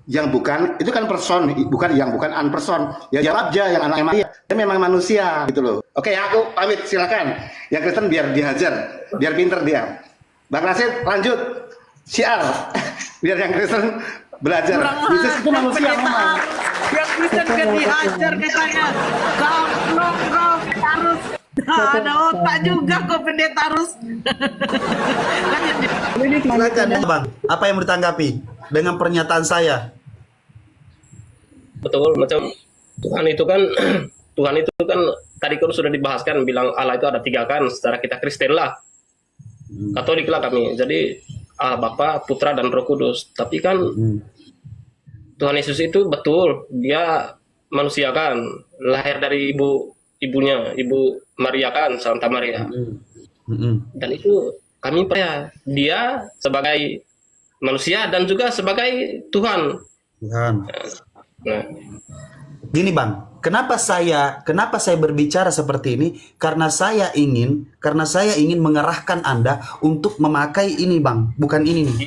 Yang bukan, itu kan person, bukan unperson. Ya jawab aja yang anaknya Maria. Dia memang manusia gitu loh. Oke, aku pamit, silakan. Yang Kristen biar dihajar, biar pinter dia. Bang Rasid lanjut. Syiar. Biar yang Kristen belajar. Yesus itu manusia memang. Yang Kristen biar dihajar katanya. Kau harus Ada otak juga kok pendeta harus. Silakan ya, Bang. Apa yang mau ditanggapi dengan pernyataan saya? Betul, macam Tuhan itu kan Tuhan itu kan tadi kan sudah dibahaskan bilang Allah itu ada 3 kan, secara kita Kristen lah, Katolik lah kami. Jadi Bapa, Putra dan Roh Kudus. Tapi kan Tuhan Yesus itu betul dia manusia kan, lahir dari ibunya, Ibu Maria kan, Santa Maria. Dan itu kami percaya dia sebagai manusia dan juga sebagai Tuhan. Nah, gini Bang, kenapa saya berbicara seperti ini? Karena saya ingin mengarahkan Anda untuk memakai ini Bang, bukan ini nih,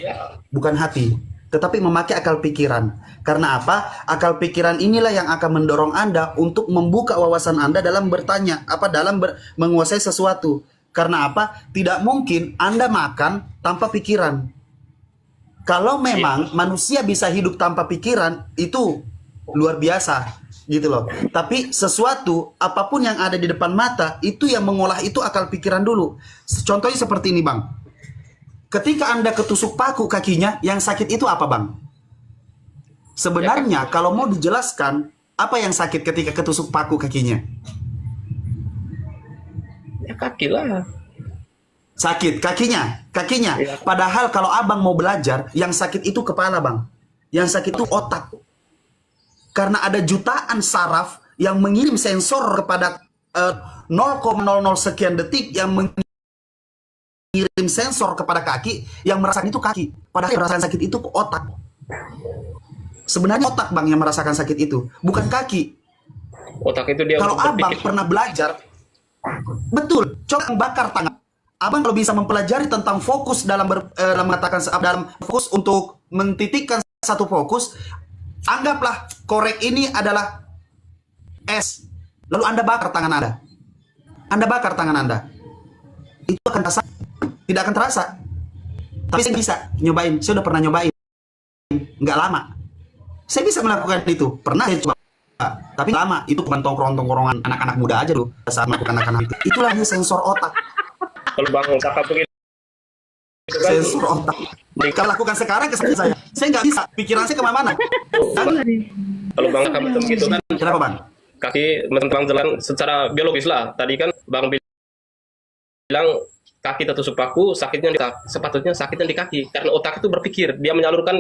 bukan hati, tetapi memakai akal pikiran. Karena apa? Akal pikiran inilah yang akan mendorong Anda untuk membuka wawasan Anda dalam bertanya, dalam menguasai sesuatu. Karena apa? Tidak mungkin Anda makan tanpa pikiran. Kalau memang manusia bisa hidup tanpa pikiran, itu luar biasa gitu loh. Tapi sesuatu apapun yang ada di depan mata, itu yang mengolah itu akal pikiran dulu. Contohnya seperti ini Bang. Ketika Anda ketusuk paku kakinya, yang sakit itu apa Bang? Sebenarnya kalau mau dijelaskan, apa yang sakit ketika ketusuk paku kakinya? ya kaki lah. Sakit kakinya. Padahal kalau abang mau belajar, yang sakit itu kepala Bang. Yang sakit itu otak. Karena ada jutaan saraf yang mengirim sensor kepada 0,00 sekian detik yang mengirim sensor kepada kaki, yang merasakan itu kaki. Padahal yang merasakan sakit itu otak. Sebenarnya otak Bang yang merasakan sakit itu, bukan kaki. Otak itu dia. Kalau abang pernah belajar, betul, coba bakar tangan. Abang kalau bisa mempelajari tentang fokus dalam fokus untuk mentitikkan satu fokus, anggaplah korek ini adalah es. Lalu Anda bakar tangan Anda. Anda bakar tangan Anda. Itu akan terasa? Tidak akan terasa. Tapi saya bisa nyobain. Saya udah pernah nyobain. Nggak lama. Saya bisa melakukan itu. Pernah saya coba. Tapi lama. Itu bukan tongkrong-tongkrongan anak-anak muda aja loh. Saat melakukan anak-anak itu. Itulah sensor otak. Kalau Bang kakak begini. Sensor otak. Kalau lakukan sekarang kesan saya nggak bisa. Pikiran saya kemana-mana. Kalau Bang kakak begitu kan. Kenapa Bang? Kaki mentang jalan secara biologis lah. Tadi kan Bang bilang kaki tertusuk paku, sakitnya di kaki. Sepatutnya sakitnya di kaki. Karena otak itu berpikir. Dia menyalurkan,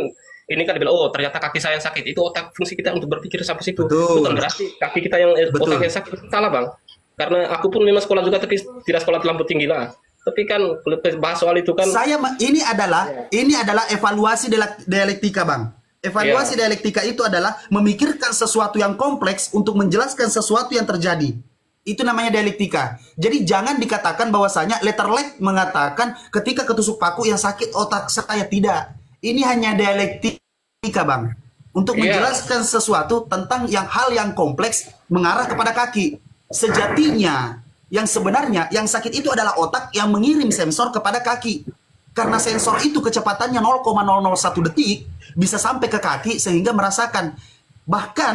ini kan dibilang, oh ternyata kaki saya yang sakit. Itu otak, fungsi kita untuk berpikir sampai situ. Bukan berarti kaki kita yang otak yang sakit. Salah Bang. Karena aku pun memang sekolah juga, tapi tidak sekolah terlampau tinggi lah. Tapi kan kalau bahas soal itu kan. Ini adalah evaluasi dialektika Bang. Evaluasi dialektika itu adalah memikirkan sesuatu yang kompleks untuk menjelaskan sesuatu yang terjadi. Itu namanya dialektika. Jadi jangan dikatakan bahwasanya letterlek mengatakan ketika ketusuk paku yang sakit otak saya. Tidak. Ini hanya dialektika Bang. Untuk menjelaskan sesuatu tentang hal yang kompleks mengarah kepada kaki. Sejatinya yang sebenarnya yang sakit itu adalah otak yang mengirim sensor kepada kaki. Karena sensor itu kecepatannya 0,001 detik bisa sampai ke kaki sehingga merasakan. Bahkan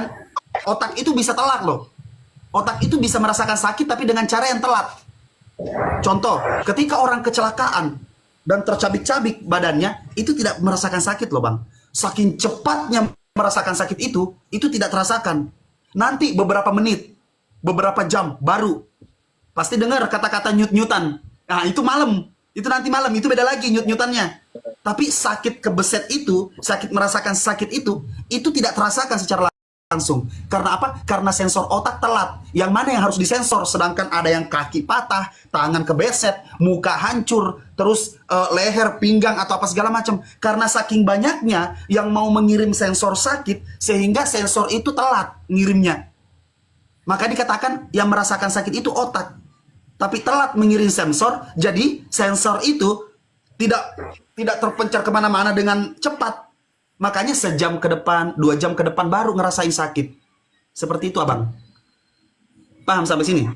otak itu bisa telat loh. Otak itu bisa merasakan sakit tapi dengan cara yang telat. Contoh, ketika orang kecelakaan dan tercabik-cabik badannya, itu tidak merasakan sakit loh Bang. Saking cepatnya merasakan sakit itu tidak terasakan. Nanti beberapa menit, beberapa jam baru pasti dengar kata-kata nyut-nyutan. Nah itu malam. Itu nanti malam, itu beda lagi nyut-nyutannya. Tapi sakit kebeset itu, merasakan sakit itu tidak terasakan secara langsung. Karena apa? Karena sensor otak telat. Yang mana yang harus disensor? Sedangkan ada yang kaki patah, tangan kebeset, muka hancur, terus leher, pinggang, atau apa segala macam. Karena saking banyaknya yang mau mengirim sensor sakit, sehingga sensor itu telat ngirimnya. Maka dikatakan yang merasakan sakit itu otak. Tapi telat mengirim sensor, jadi sensor itu tidak terpencar kemana-mana dengan cepat. Makanya sejam ke depan, 2 jam ke depan baru ngerasain sakit. Seperti itu Abang. Paham sampai sini?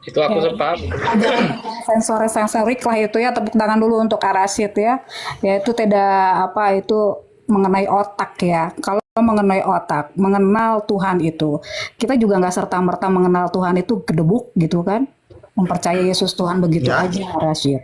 Itu aku paham. Sensorik lah itu ya, tepuk tangan dulu untuk Arasid ya. Yaitu tidak itu mengenai otak ya. Kalau mengenai otak, mengenal Tuhan itu. Kita juga nggak serta-merta mengenal Tuhan itu gedebuk gitu kan. Mempercayai Yesus Tuhan begitu Ya, aja, Rashid.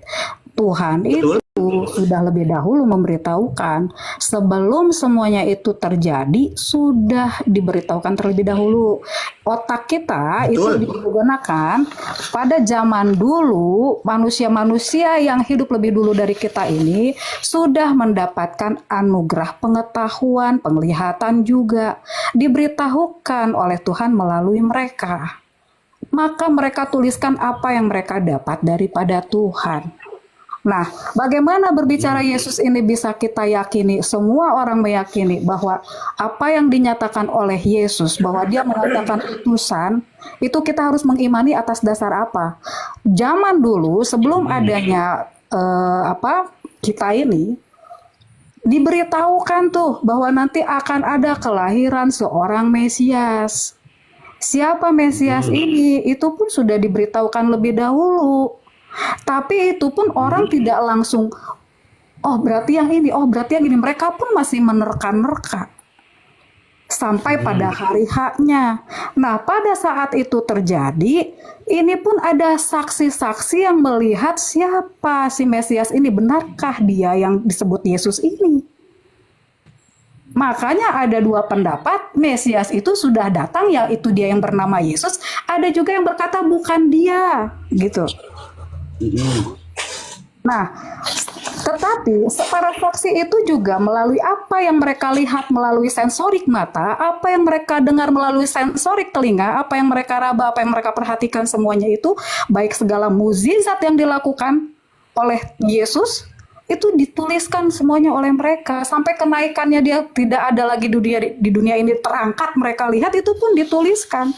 Tuhan betul. itu sudah lebih dahulu memberitahukan sebelum semuanya itu terjadi, sudah diberitahukan terlebih dahulu. Otak kita itu Betul. digunakan pada zaman dulu, manusia-manusia yang hidup lebih dulu dari kita ini sudah mendapatkan anugerah pengetahuan, penglihatan juga diberitahukan oleh Tuhan melalui mereka. Maka mereka tuliskan apa yang mereka dapat daripada Tuhan. Nah, bagaimana berbicara Yesus ini bisa kita yakini? Semua orang meyakini bahwa apa yang dinyatakan oleh Yesus, bahwa dia mengatakan utusan, itu kita harus mengimani atas dasar apa? Zaman dulu sebelum adanya kita ini diberitahukan tuh bahwa nanti akan ada kelahiran seorang Mesias. Siapa Mesias ini? Itu pun sudah diberitahukan lebih dahulu. Tapi itu pun orang tidak langsung, oh berarti yang ini, oh berarti yang ini. Mereka pun masih menerka-nerka sampai pada hari H-nya. Nah, pada saat itu terjadi, ini pun ada saksi-saksi yang melihat siapa si Mesias ini, benarkah dia yang disebut Yesus ini. Makanya ada dua pendapat, Mesias itu sudah datang, yaitu dia yang bernama Yesus. Ada juga yang berkata bukan dia, gitu. Nah, tetapi para saksi itu juga melalui apa yang mereka lihat melalui sensorik mata, apa yang mereka dengar melalui sensorik telinga, apa yang mereka raba, apa yang mereka perhatikan, semuanya itu, baik segala mukjizat yang dilakukan oleh Yesus, itu dituliskan semuanya oleh mereka. Sampai kenaikannya dia tidak ada lagi di dunia ini terangkat, mereka lihat itu pun dituliskan.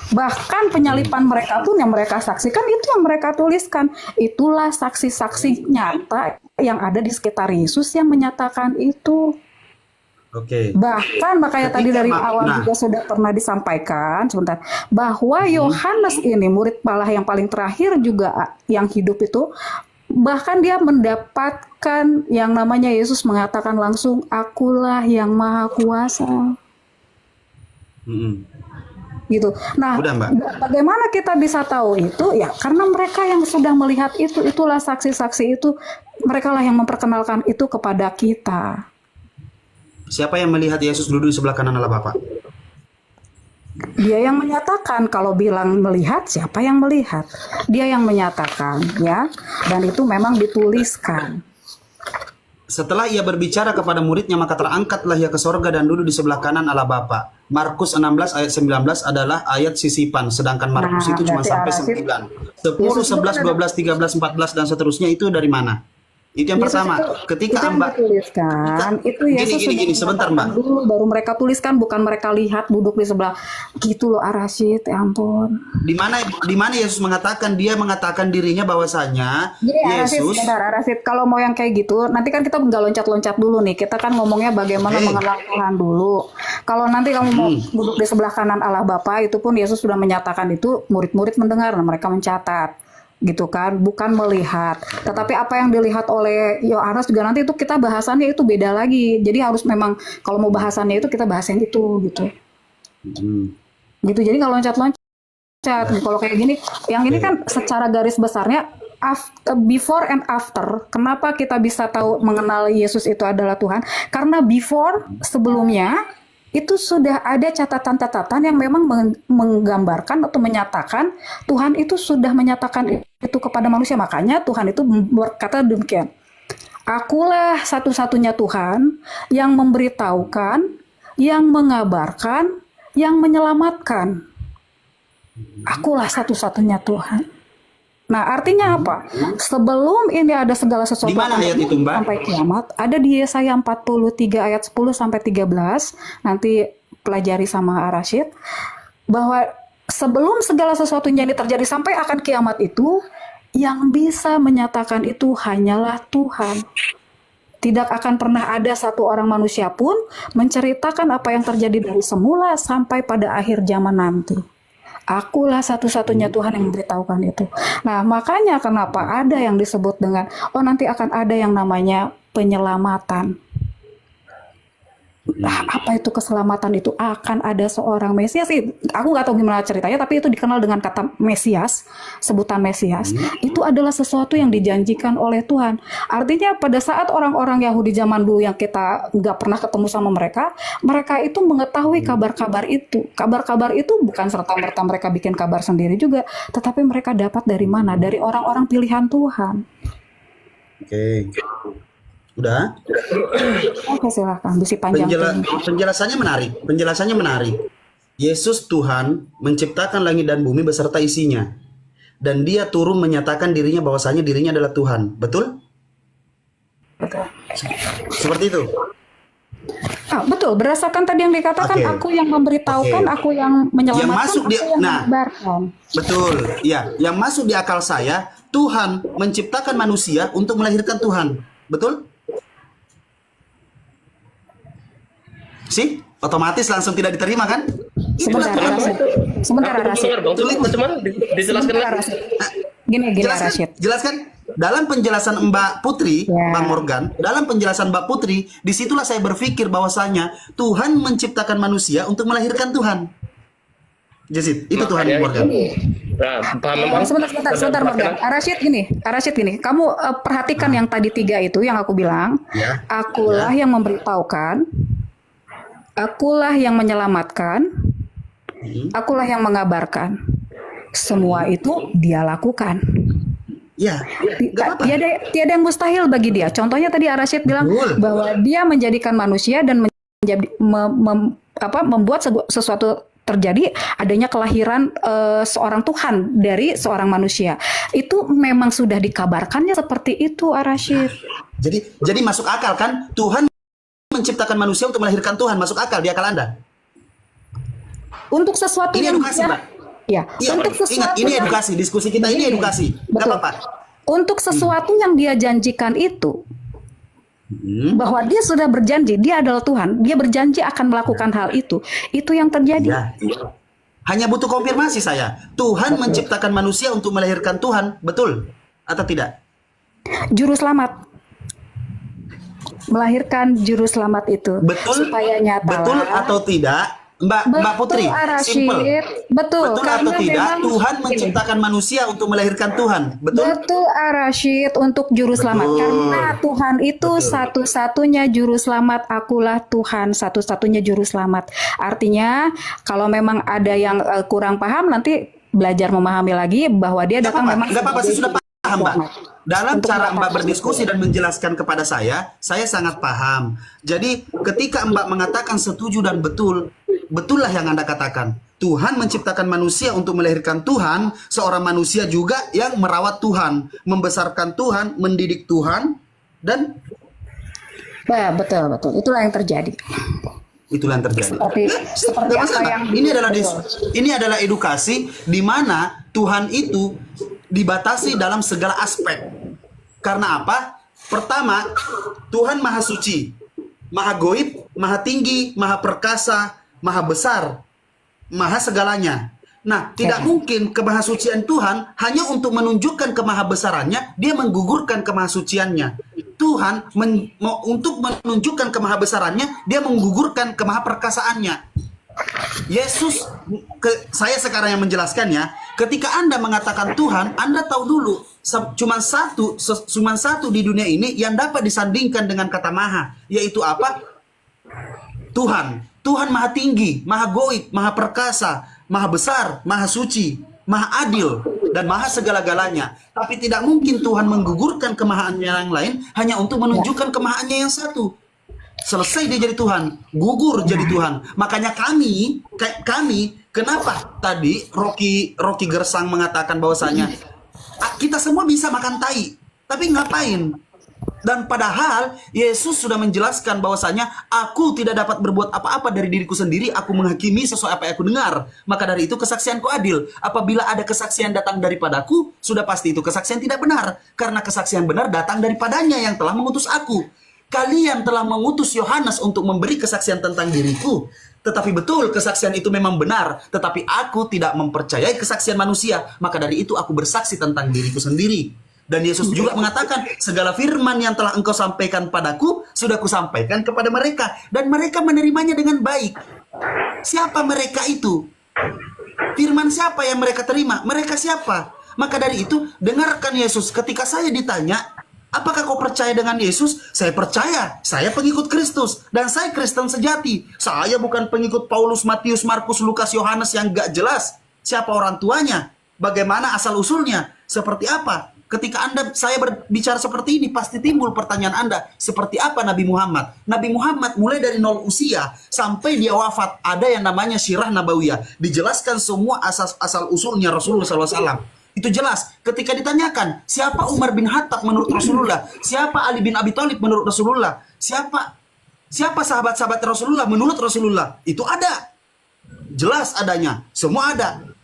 Bahkan penyalipan mereka pun yang mereka saksikan itu yang mereka tuliskan. Itulah saksi-saksi nyata yang ada di sekitar Yesus yang menyatakan itu. Oke. Bahkan makanya tadi dari awal juga sudah pernah disampaikan sebentar bahwa Yohanes ini murid Allah yang paling terakhir juga yang hidup itu, bahkan dia mendapatkan yang namanya Yesus mengatakan langsung, akulah yang maha kuasa. Gitu. Nah, bagaimana kita bisa tahu itu? Ya, karena mereka yang sudah melihat itu, itulah saksi-saksi itu, mereka lah yang memperkenalkan itu kepada kita. Siapa yang melihat Yesus duduk di sebelah kanan Allah Bapa? Dia yang menyatakan. Kalau bilang melihat, siapa yang melihat? Dia yang menyatakan, ya. Dan itu memang dituliskan. Setelah ia berbicara kepada muridnya, maka terangkatlah ia ke sorga dan duduk di sebelah kanan Allah Bapa. Markus 16 ayat 19 adalah ayat sisipan, sedangkan Markus itu cuma sampai 9. 10, 11, 12, 13, 14 dan seterusnya itu dari mana? Itu yang pertama. Ketika Mbak tuliskan, itu Yesus gini, sebentar Mbak. Dulu baru mereka tuliskan, bukan mereka lihat duduk di sebelah. Gitu loh Arasid, ya ampun. Di mana Yesus mengatakan, dia mengatakan dirinya bahwasanya Yesus. Arasid, kalau mau yang kayak gitu, nanti kan kita nggak loncat-loncat dulu nih. Kita kan ngomongnya bagaimana mengenal Tuhan dulu. Kalau nanti kamu mau duduk di sebelah kanan Allah Bapa, itu pun Yesus sudah menyatakan itu, murid-murid mendengar, mereka mencatat. Gitu kan, bukan melihat. Tetapi apa yang dilihat oleh Yohanes juga nanti itu kita bahasannya itu beda lagi. Jadi harus memang kalau mau bahasannya itu kita bahas yang itu gitu. Gitu. Jadi kalau loncat-loncat, kalau kayak gini, yang ini kan secara garis besarnya before and after. Kenapa kita bisa tahu mengenal Yesus itu adalah Tuhan? Karena before, sebelumnya itu sudah ada catatan-catatan yang memang menggambarkan atau menyatakan Tuhan itu sudah menyatakan itu kepada manusia. Makanya Tuhan itu berkata demikian, akulah satu-satunya Tuhan yang memberitahukan, yang mengabarkan, yang menyelamatkan. Akulah satu-satunya Tuhan. Nah, artinya apa? Sebelum ini ada segala sesuatu di mana ayat itu, Mbak? Sampai kiamat, ada di Yesaya 43 ayat 10 sampai 13. Nanti pelajari sama Arasid bahwa sebelum segala sesuatunya ini terjadi sampai akan kiamat itu, yang bisa menyatakan itu hanyalah Tuhan. Tidak akan pernah ada satu orang manusia pun menceritakan apa yang terjadi dari semula sampai pada akhir zaman nanti. Akulah satu-satunya Tuhan yang memberitahukan itu. Nah, makanya kenapa ada yang disebut dengan, oh nanti akan ada yang namanya penyelamatan. apa itu keselamatan itu akan ada seorang Mesias. Aku nggak tahu gimana ceritanya, tapi itu dikenal dengan kata Mesias, sebutan Mesias. Itu adalah sesuatu yang dijanjikan oleh Tuhan. Artinya pada saat orang-orang Yahudi zaman dulu yang kita nggak pernah ketemu sama mereka, mereka itu mengetahui kabar-kabar itu. Kabar-kabar itu bukan serta-merta mereka bikin kabar sendiri juga, tetapi mereka dapat dari mana? Dari orang-orang pilihan Tuhan. Oke. Udah? Oke, silakan. Bisi panjang. Penjelasannya menarik. Penjelasannya menarik. Yesus Tuhan menciptakan langit dan bumi beserta isinya. Dan dia turun menyatakan dirinya bahwasanya dirinya adalah Tuhan. Betul? Betul. Seperti itu? Betul. Berdasarkan tadi yang dikatakan, aku yang memberitahukan, aku yang menyelamatkan, yang masuk aku yang menyebarkan. Betul. Ya, yang masuk di akal saya, Tuhan menciptakan manusia untuk melahirkan Tuhan. Betul? Otomatis langsung tidak diterima kan? Sebentar, Rashid. Dijelaskan lagi. Gini, Rashid. Jelaskan. Dalam penjelasan Mbak Putri, Bang Morgan, dalam penjelasan Mbak Putri, disitulah saya berpikir bahwasanya Tuhan menciptakan manusia untuk melahirkan Tuhan. Jazid, itu Tuhan Morgan. Sebentar, Morgan. Rashid gini. Kamu perhatikan yang tadi 3 itu yang aku bilang. Akulah yang memberitahukan. Akulah yang menyelamatkan, akulah yang mengabarkan. Semua itu dia lakukan. Ya, tiada yang mustahil bagi dia. Contohnya tadi Rashid bilang bahwa dia menjadikan manusia dan membuat sesuatu terjadi, adanya kelahiran seorang Tuhan dari seorang manusia. Itu memang sudah dikabarkannya seperti itu, Rashid. Jadi masuk akal kan? Tuhan menciptakan manusia untuk melahirkan Tuhan, masuk akal di akal Anda. Untuk sesuatu ini yang edukasi, Mbak. Untuk sesuatu ingat, ini edukasi, diskusi kita ini edukasi. Enggak apa-apa. Untuk sesuatu yang dia janjikan itu, bahwa dia sudah berjanji, dia adalah Tuhan, dia berjanji akan melakukan hal itu yang terjadi. Hanya butuh konfirmasi saya. Tuhan menciptakan manusia untuk melahirkan Tuhan, betul atau tidak? Juru selamat. Melahirkan juru selamat itu supaya nyata. Betul atau tidak, Mbak Putri? Simple. Betul atau tidak? Tuhan menciptakan manusia untuk melahirkan Tuhan. Betul, Rashid, untuk juru selamat. Karena Tuhan itu satu-satunya juru selamat. Akulah Tuhan, satu-satunya juru selamat. Artinya, kalau memang ada yang kurang paham, nanti belajar memahami lagi bahwa dia datang memang. Nggak apa-apa, saya sudah paham, Mbak. Dalam cara Mbak berdiskusi dan menjelaskan kepada saya sangat paham. Jadi ketika Mbak mengatakan setuju dan betullah yang Anda katakan. Tuhan menciptakan manusia untuk melahirkan Tuhan, seorang manusia juga yang merawat Tuhan, membesarkan Tuhan, mendidik Tuhan, dan betul. Itulah yang terjadi. Seperti apa yang ini adalah edukasi di mana Tuhan itu dibatasi dalam segala aspek. Karena apa? Pertama, Tuhan Maha Suci, Maha Goib, Maha Tinggi, Maha Perkasa, Maha Besar, Maha segalanya. Nah, tidak mungkin kemahasucian Tuhan hanya untuk menunjukkan kemahabesarannya, dia menggugurkan kemahasuciannya. Tuhan untuk menunjukkan kemahabesarannya, dia menggugurkan kemahaperkasaannya. Yesus, saya sekarang yang menjelaskan ya. Ketika Anda mengatakan Tuhan, Anda tahu dulu cuma satu di dunia ini yang dapat disandingkan dengan kata Maha, yaitu apa? Tuhan. Tuhan Maha Tinggi, Maha Goib, Maha Perkasa, Maha Besar, Maha Suci, Maha Adil, dan Maha segala-galanya. Tapi tidak mungkin Tuhan menggugurkan kemahaannya yang lain hanya untuk menunjukkan kemahaannya yang satu. Selesai dia jadi Tuhan, gugur jadi Tuhan. Makanya kami, kenapa tadi Rocky Gersang mengatakan bahwasanya kita semua bisa makan tai, tapi ngapain? Dan padahal Yesus sudah menjelaskan bahwasanya aku tidak dapat berbuat apa-apa dari diriku sendiri, aku menghakimi sesuai apa yang aku dengar. Maka dari itu kesaksianku adil. Apabila ada kesaksian datang daripadaku, sudah pasti itu kesaksian tidak benar, karena kesaksian benar datang daripadanya yang telah mengutus aku. Kalian telah mengutus Yohanes untuk memberi kesaksian tentang diriku. Tetapi betul kesaksian itu memang benar, tetapi aku tidak mempercayai kesaksian manusia. Maka dari itu aku bersaksi tentang diriku sendiri. Dan Yesus juga mengatakan, segala firman yang telah engkau sampaikan padaku, sudah kusampaikan kepada mereka. Dan mereka menerimanya dengan baik. Siapa mereka itu? Firman siapa yang mereka terima? Mereka siapa? Maka dari itu, dengarkan Yesus. Ketika saya ditanya, apakah kau percaya dengan Yesus? Saya percaya. Saya pengikut Kristus. Dan saya Kristen sejati. Saya bukan pengikut Paulus, Matius, Markus, Lukas, Yohanes yang gak jelas. Siapa orang tuanya? Bagaimana asal usulnya? Seperti apa? Ketika saya berbicara seperti ini, pasti timbul pertanyaan Anda, seperti apa Nabi Muhammad? Nabi Muhammad mulai dari 0 usia sampai dia wafat, ada yang namanya Sirah Nabawiyah. Dijelaskan semua asal usulnya Rasulullah SAW. Itu jelas. Ketika ditanyakan, siapa Umar bin Khattab menurut Rasulullah? Siapa Ali bin Abi Thalib menurut Rasulullah? Siapa sahabat-sahabat Rasulullah menurut Rasulullah? Itu ada. Jelas adanya. Semua ada.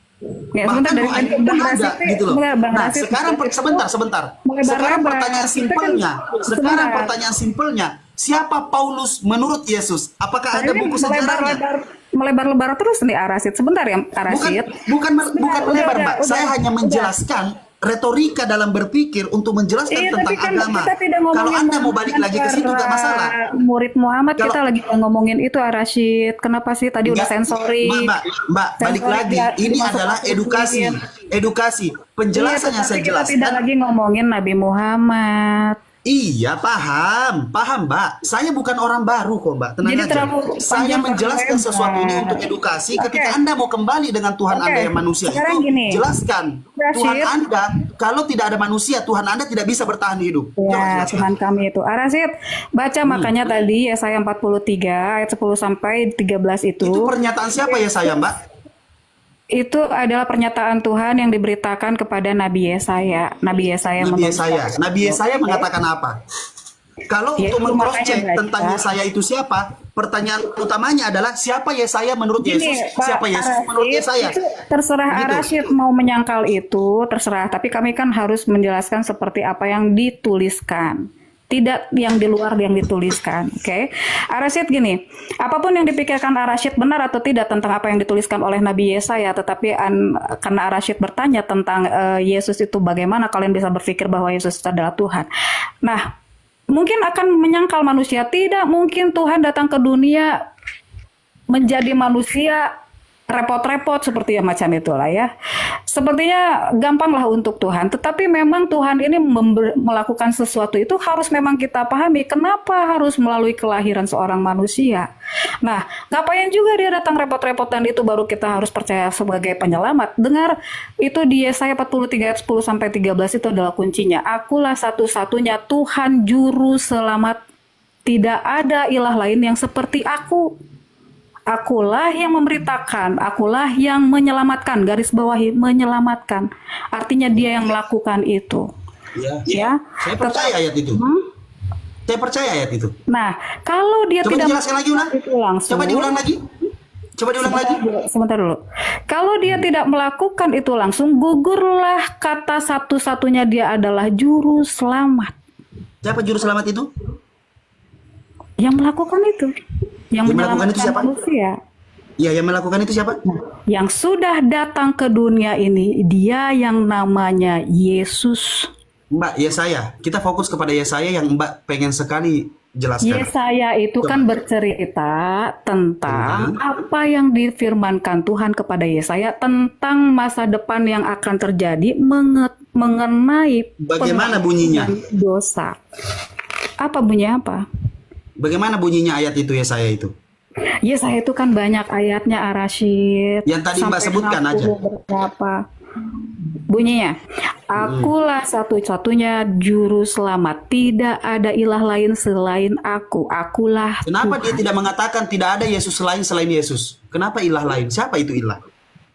Ya, Bahkan sebentar, doa itu pun ada gitu loh. Nah, sekarang sebentar. Sekarang pertanyaan simpelnya, siapa Paulus menurut Yesus? Apakah ada buku sejarahnya? Melebar-lebar terus nih Arasid. Sebentar ya Arasid. Bukan melebar, Mbak. Saya hanya menjelaskan retorika dalam berpikir untuk menjelaskan tentang agama. Kalau Anda mau balik lagi ke situ gak masalah. Murid Muhammad kita lagi ngomongin itu Arasid. Kenapa sih tadi udah sensori? Mbak, balik lagi. Ini adalah edukasi. Penjelasan yang saya jelaskan. Kita tidak lagi ngomongin Nabi Muhammad. Iya, paham Mbak. Saya bukan orang baru kok Mbak, tenang aja. Saya menjelaskan sesuatu ini untuk edukasi. Ketika Anda mau kembali dengan Tuhan Anda yang manusia itu, jelaskan Tuhan Anda, kalau tidak ada manusia, Tuhan Anda tidak bisa bertahan hidup. Ya, Tuhan kami itu. Arasid, baca makanya tadi Yesaya 43 ayat 10 sampai 13 itu. Itu pernyataan siapa ya saya Mbak? Itu adalah pernyataan Tuhan yang diberitakan kepada Nabi Yesaya. Nabi Yesaya mengatakan apa? Kalau untuk meng-cross-check tentang Yesaya itu siapa, pertanyaan utamanya adalah siapa Yesaya menurut Yesus? Siapa Yesus menurut Yesaya? Terserah Arasid mau menyangkal itu, terserah. Tapi kami kan harus menjelaskan seperti apa yang dituliskan. Tidak yang di luar yang dituliskan, oke? Arasid gini, apapun yang dipikirkan Arasid benar atau tidak tentang apa yang dituliskan oleh Nabi Yesaya, tetapi karena Arasid bertanya tentang Yesus itu bagaimana kalian bisa berpikir bahwa Yesus itu adalah Tuhan. Nah, mungkin akan menyangkal manusia, tidak mungkin Tuhan datang ke dunia menjadi manusia repot-repot seperti yang macam itulah ya. Sepertinya gampanglah untuk Tuhan, tetapi memang Tuhan ini melakukan sesuatu itu harus memang kita pahami kenapa harus melalui kelahiran seorang manusia. Nah, ngapain juga dia datang repot-repot dan itu baru kita harus percaya sebagai penyelamat. Dengar itu di Yesaya 43 ayat 10 sampai 13 itu adalah kuncinya. Akulah satu-satunya Tuhan juru selamat. Tidak ada ilah lain yang seperti aku. Akulah yang memberitakan, akulah yang menyelamatkan, garis bawahi menyelamatkan. Artinya dia yang melakukan itu. Ya. Saya percaya ayat itu. Saya percaya ayat itu. Nah, kalau dia Coba tidak dijelaskan lagi itu langsung. Coba diulang lagi. Sebentar dulu. Kalau dia tidak melakukan itu langsung, gugurlah kata satu-satunya dia adalah juru selamat. Siapa juru selamat itu? Yang melakukan itu. Yang melakukan itu siapa? Manusia. Ya, yang melakukan itu siapa? Yang sudah datang ke dunia ini, dia yang namanya Yesus. Mbak, Yesaya. Kita fokus kepada Yesaya yang Mbak pengen sekali jelaskan. Yesaya itu kan bercerita tentang apa yang difirmankan Tuhan kepada Yesaya tentang masa depan yang akan terjadi mengenai bagaimana bunyinya dosa. Apa bunyinya apa? Bagaimana bunyinya ayat itu Yesaya itu? Yesaya itu kan banyak ayatnya Arasyid. Yang tadi Mbak sebutkan aja. Berapa? Bunyinya, akulah satu-satunya juru selamat. Tidak ada ilah lain selain aku. Akulah. Kenapa dia tidak mengatakan tidak ada Yesus selain Yesus? Kenapa ilah lain? Siapa itu ilah?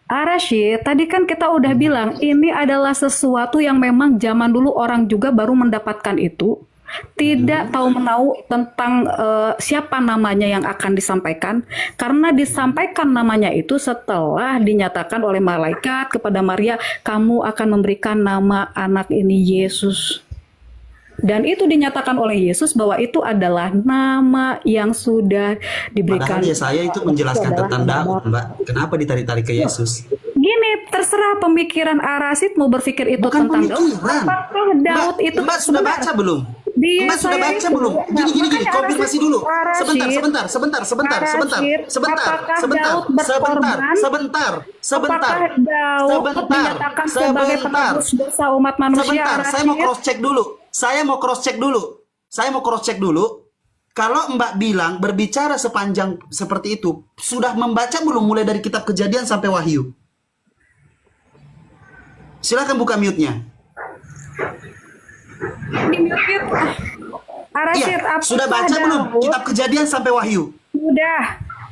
Arasyid, tadi kan kita udah bilang ini adalah sesuatu yang memang zaman dulu orang juga baru mendapatkan itu. Tidak tahu menahu tentang siapa namanya yang akan disampaikan, karena disampaikan namanya itu setelah dinyatakan oleh malaikat kepada Maria, kamu akan memberikan nama anak ini Yesus. Dan itu dinyatakan oleh Yesus bahwa itu adalah nama yang sudah diberikan. Padahal Yesaya itu menjelaskan tentang Daud, Mbak. Kenapa ditarik-tarik ke Yesus? Gini Ini terserah pemikiran Arasid mau berpikir itu Bukan tentang Daud. pemikiran. Apakah Daud itu Mbak sudah benar? baca belum? Di Mbak sudah saya baca itu. belum? Nah, Gini, makanya konfirmasi Arasid- dulu. Arasid- Sebentar, Arasid, apakah Daud berkorban? sebentar. Apakah Daud dinyatakan sebagai penebus dosa umat manusia? Sebentar, saya mau Arasid? cross check dulu. Kalau Mbak bilang berbicara sepanjang seperti itu, sudah membaca belum mulai dari kitab Kejadian sampai Wahyu? Silakan buka mute-nya. Arasid, Iya, apakah sudah baca belum Daud- kitab Kejadian sampai Wahyu? Udah.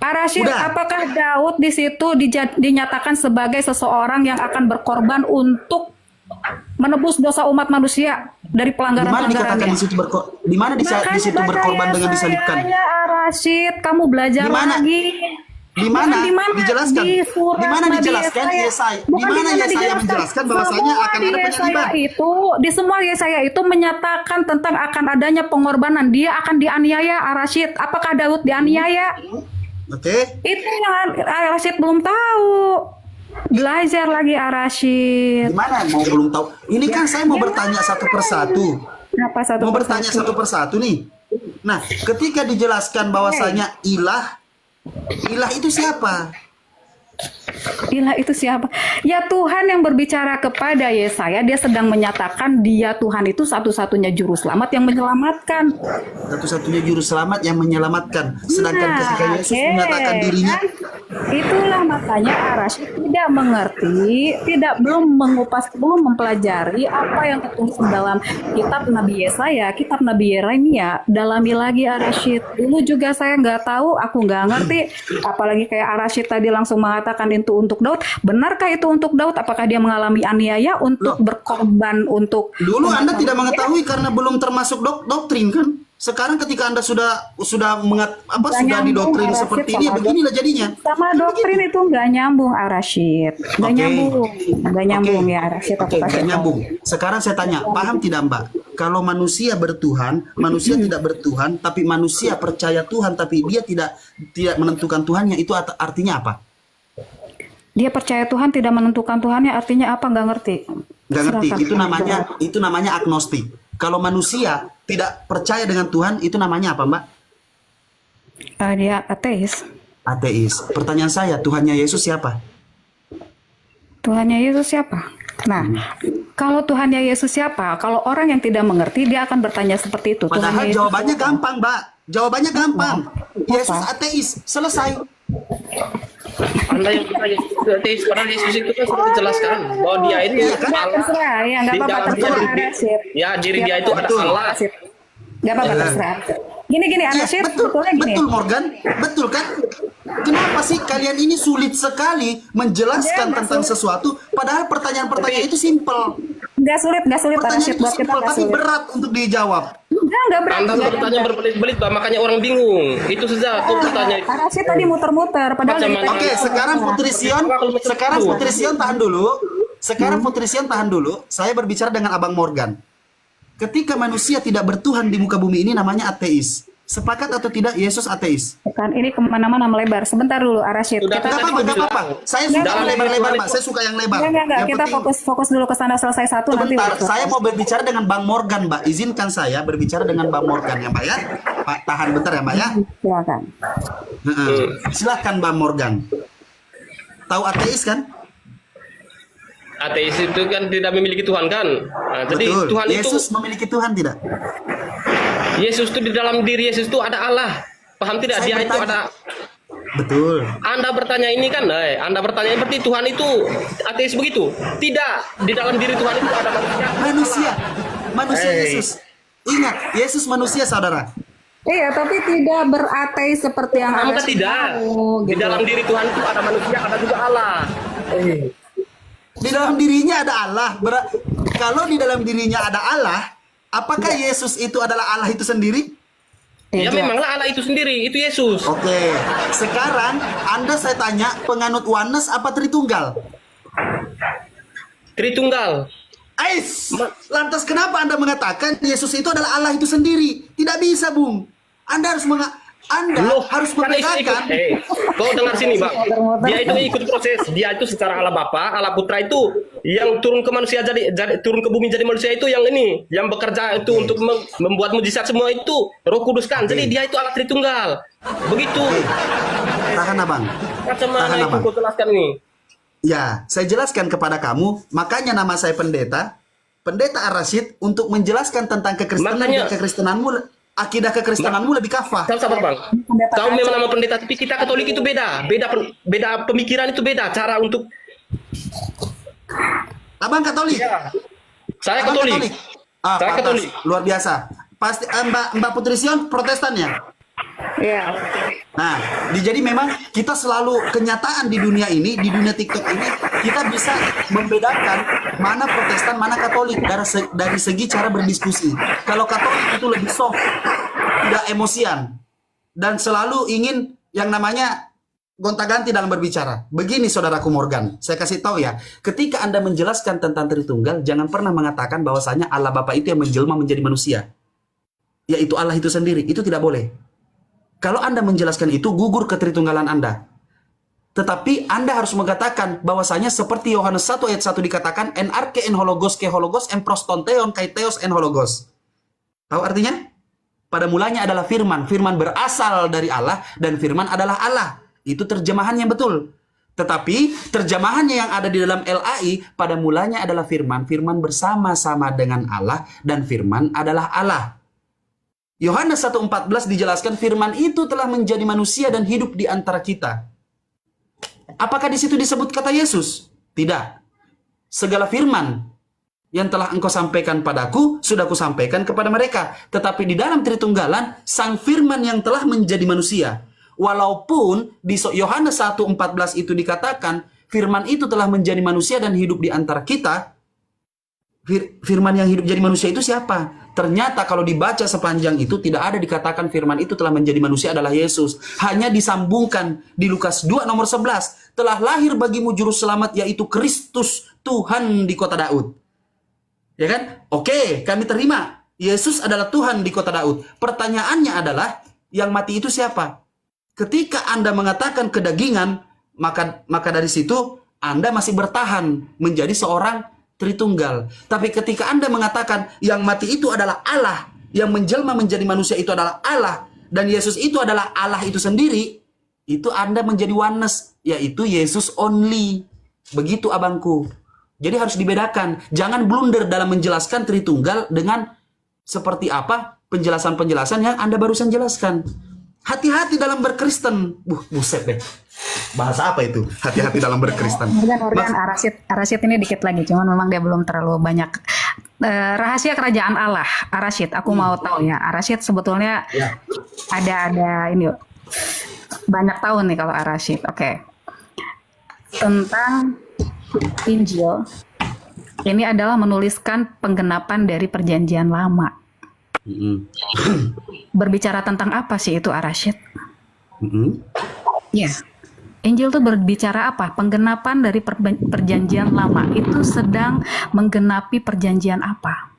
Arasid, Udah. apakah Daud di situ dinyatakan sebagai seseorang yang akan berkorban untuk menebus dosa umat manusia dari Di mana dikatakan pelanggaran-pelanggarannya? di situ di mana di situ berkorban dengan disalibkan? Ya Arasid, kamu belajar Di mana? lagi. Di mana? Bukan Dijelaskan. surat Di mana Nabi dijelaskan Yesaya? Di Bukan mana Yesaya dijelaskan. menjelaskan bahwasanya Semua akan di ada Yesaya penyaliban? di semua Yesaya itu menyatakan tentang akan adanya pengorbanan. Dia akan dianiaya, Arasid. Apakah Daud dianiaya? Oke. Itu yang Arasid belum tahu. Belajar lagi Arasid. Gimana mau belum tahu? Ini kan saya mau bertanya satu persatu. Kenapa satu Mau bertanya persatu? satu persatu nih. Nah, ketika dijelaskan bahwasanya ilah itu siapa? Ilah itu siapa? Ya Tuhan yang berbicara kepada Yesaya, dia sedang menyatakan dia Tuhan itu satu-satunya juru selamat yang menyelamatkan. Satu-satunya juru selamat yang menyelamatkan. Sedangkan Nah, ketika Yesus oke. menyatakan dirinya, Kan? Itulah makanya Arasid tidak mengerti, belum mengupas, belum mempelajari apa yang tertulis di dalam kitab Nabi Yesaya, kitab Nabi Yeremia. Dalami lagi Arasid. Dulu juga saya nggak tahu, aku nggak ngerti. Apalagi kayak Arasid tadi langsung mengatakan itu untuk Daud. Benarkah itu untuk Daud? Apakah dia mengalami aniaya untuk berkorban untuk dulu umat Anda tidak manusia? mengetahui karena belum termasuk doktrin kan? Sekarang ketika Anda sudah sudah Nggak nyambung, didoktrin Arasid, seperti sama ini, beginilah jadinya. Sama doktrin itu nggak nyambung Arasid. Nggak Oke. nyambung ya Arasid. Oke, nggak nyambung. Sekarang saya tanya, paham tidak Mbak? Kalau manusia bertuhan, manusia tidak bertuhan, tapi manusia percaya Tuhan, tapi dia tidak menentukan Tuhannya, itu artinya apa? Dia percaya Tuhan tidak menentukan Tuhannya, artinya apa? Nggak ngerti. Nggak ngerti. Silakan. Itu namanya agnostik. Kalau manusia tidak percaya dengan Tuhan, itu namanya apa Mbak? Dia ateis. Ateis. Pertanyaan saya, Tuhannya Yesus siapa? Tuhannya Yesus siapa? Nah, kalau Tuhannya Yesus siapa? Kalau orang yang tidak mengerti, dia akan bertanya seperti itu. Padahal Tuhannya Yesus jawabannya siapa? gampang Mbak. Jawabannya gampang. Yesus Apa? ateis. Selesai. Anda yang bilang Yesus itu ateis, padahal Yesus itu kan sudah dijelaskan bahwa dia itu Iya kan? Allah. Terserah, ya nggak Di apa-apa, dalam terserah diri- Arasid. Ya, diri dia itu ada Betul. Allah. Nggak apa-apa, terserah. Gini Arasid, betul, sebetulnya gini. betul Morgan, betul kan? Kenapa sih kalian ini sulit sekali menjelaskan Ya, tentang sulit. sesuatu, padahal pertanyaan-pertanyaan itu simpel. Nggak sulit Pertanyaan Arasid, itu buat kita simpel, nggak tapi sulit. berat untuk dijawab. Nggak berat. Anda nggak bertanya berat. berbelit-belit, Pak, makanya orang bingung. Itu saja tuh pertanyaan. Arasid tadi muter-muter, padahal Macam dari mana? tadi- Oke, sekarang Putri Sion tahan dulu. Putri Sion tahan dulu. Saya berbicara dengan Abang Morgan. Ketika manusia tidak bertuhan di muka bumi ini namanya ateis. Sepakat atau tidak Yesus ateis? Kan ini kemana-mana melebar. Sebentar dulu Arasid. Sudah, Kita Nggak apa-apa. Saya suka Dalam lebar-lebar, diri Pak. Saya suka yang lebar. Enggak. Yang Kita penting- fokus dulu ke sana, selesai satu nanti. Sebentar, udah saya selesai. mau berbicara dengan Bang Morgan, Mbak. Izinkan saya berbicara dengan Bang Morgan ya, Mbak ya. Pak, tahan bentar ya, Mbak ya. Silakan. Silahkan Bang Morgan. Tahu ateis kan? Ateis itu kan tidak memiliki Tuhan kan? Nah, jadi Betul. Tuhan Yesus itu, memiliki Tuhan tidak? Yesus itu di dalam diri Yesus itu ada Allah. Paham tidak? Saya Dia itu bertanya. ada. Betul. Anda bertanya ini kan, Anda bertanya berarti Tuhan itu ateis begitu? Tidak. Di dalam diri Tuhan itu ada manusia. Manusia Yesus. Ingat, Yesus manusia, saudara. Iya, tapi tidak berateis seperti yang Anda Arasid tidak. mau, Di gitu. dalam diri Tuhan itu ada manusia, ada juga Allah. Di dalam dirinya ada Allah. Kalau di dalam dirinya ada Allah, apakah Yesus itu adalah Allah itu sendiri? Ya memanglah Allah itu sendiri, itu Yesus. Oke. Sekarang Anda saya tanya, penganut oneness apa Tritunggal? Tritunggal. Ais, lantas kenapa Anda mengatakan Yesus itu adalah Allah itu sendiri? Tidak bisa, Bung. Anda harus Anda harus membedakan. Kau dengar sini, Bang. Dia itu ikut proses. Dia itu secara Allah Bapa, Allah Putra itu yang turun ke manusia jadi turun ke bumi jadi manusia itu yang ini, yang bekerja itu untuk membuat mujizat semua itu Roh Kudus kan. Jadi dia itu Allah Tritunggal. Begitu. Tahan, Abang. Macam mana itu kau jelaskan ini? Ya, saya jelaskan kepada kamu. Makanya nama saya Pendeta Ar-Rasyid untuk menjelaskan tentang kekristenan dan kekristenanmu. Akidah kekristenanmu lebih kafah. Sabar, Bang. Kau memang nama pendeta, tapi kita Katolik itu beda. Beda pemikiran itu beda. Cara untuk Abang Katolik? Ya. Saya Katolik. Saya Katolik. Luar biasa. Pasti Mbak Putri Sion Protestan ya? Iya. Nah, jadi memang kita selalu kenyataan di dunia ini, di dunia TikTok ini, kita bisa membedakan mana Protestan, mana Katolik dari segi cara berdiskusi. Kalau Katolik itu lebih soft, tidak emosian, dan selalu ingin yang namanya gonta-ganti dalam berbicara. Begini saudaraku Morgan, saya kasih tahu ya, ketika Anda menjelaskan tentang Tritunggal, jangan pernah mengatakan bahwasanya Allah Bapa itu yang menjelma menjadi manusia. Yaitu Allah itu sendiri, itu tidak boleh. Kalau Anda menjelaskan itu, gugur ketritunggalan Anda. Tetapi Anda harus mengatakan bahwasanya seperti Yohanes 1 ayat 1 dikatakan, en arke en hologos ke hologos en prostonteon kai theos en hologos. Tahu artinya? Pada mulanya adalah firman. Firman berasal dari Allah dan firman adalah Allah. Itu terjemahannya betul. Tetapi terjemahannya yang ada di dalam LAI, pada mulanya adalah firman. Firman bersama-sama dengan Allah dan firman adalah Allah. Yohanes 1:14 dijelaskan firman itu telah menjadi manusia dan hidup di antara kita. Apakah di situ disebut kata Yesus? Tidak. Segala firman yang telah engkau sampaikan padaku, sudah kusampaikan kepada mereka. Tetapi di dalam Tritunggalan, sang firman yang telah menjadi manusia. Walaupun di Yohanes 1:14 itu dikatakan, firman itu telah menjadi manusia dan hidup di antara kita. Firman yang hidup jadi manusia itu siapa? Ternyata kalau dibaca sepanjang itu tidak ada dikatakan firman itu telah menjadi manusia adalah Yesus. Hanya disambungkan di Lukas 2 nomor 11. Telah lahir bagimu juru selamat yaitu Kristus Tuhan di kota Daud. Ya kan? Oke, kami terima. Yesus adalah Tuhan di kota Daud. Pertanyaannya adalah yang mati itu siapa? Ketika Anda mengatakan kedagingan, maka dari situ Anda masih bertahan menjadi seorang Tritunggal. Tapi ketika Anda mengatakan yang mati itu adalah Allah, yang menjelma menjadi manusia itu adalah Allah, dan Yesus itu adalah Allah itu sendiri, itu Anda menjadi oneness, yaitu Yesus only. Begitu abangku. Jadi harus dibedakan. Jangan blunder dalam menjelaskan Tritunggal dengan seperti apa penjelasan-penjelasan yang Anda barusan jelaskan. Hati-hati dalam berkristen. Buset deh. Bahasa apa itu? Hati-hati dalam berkristen. Morgan, Ar-Rasyid ini dikit lagi. Cuman memang dia belum terlalu banyak. Rahasia kerajaan Allah. Ar-Rasyid, aku mau tahu ya. Ar-Rasyid sebetulnya ada ini. Banyak tahu nih kalau Ar-Rasyid. Oke. Tentang Injil. Ini adalah menuliskan penggenapan dari perjanjian lama. Berbicara tentang apa sih itu Ar-Rasyid? Ya. Injil itu berbicara apa? Penggenapan dari perjanjian lama itu sedang menggenapi perjanjian apa?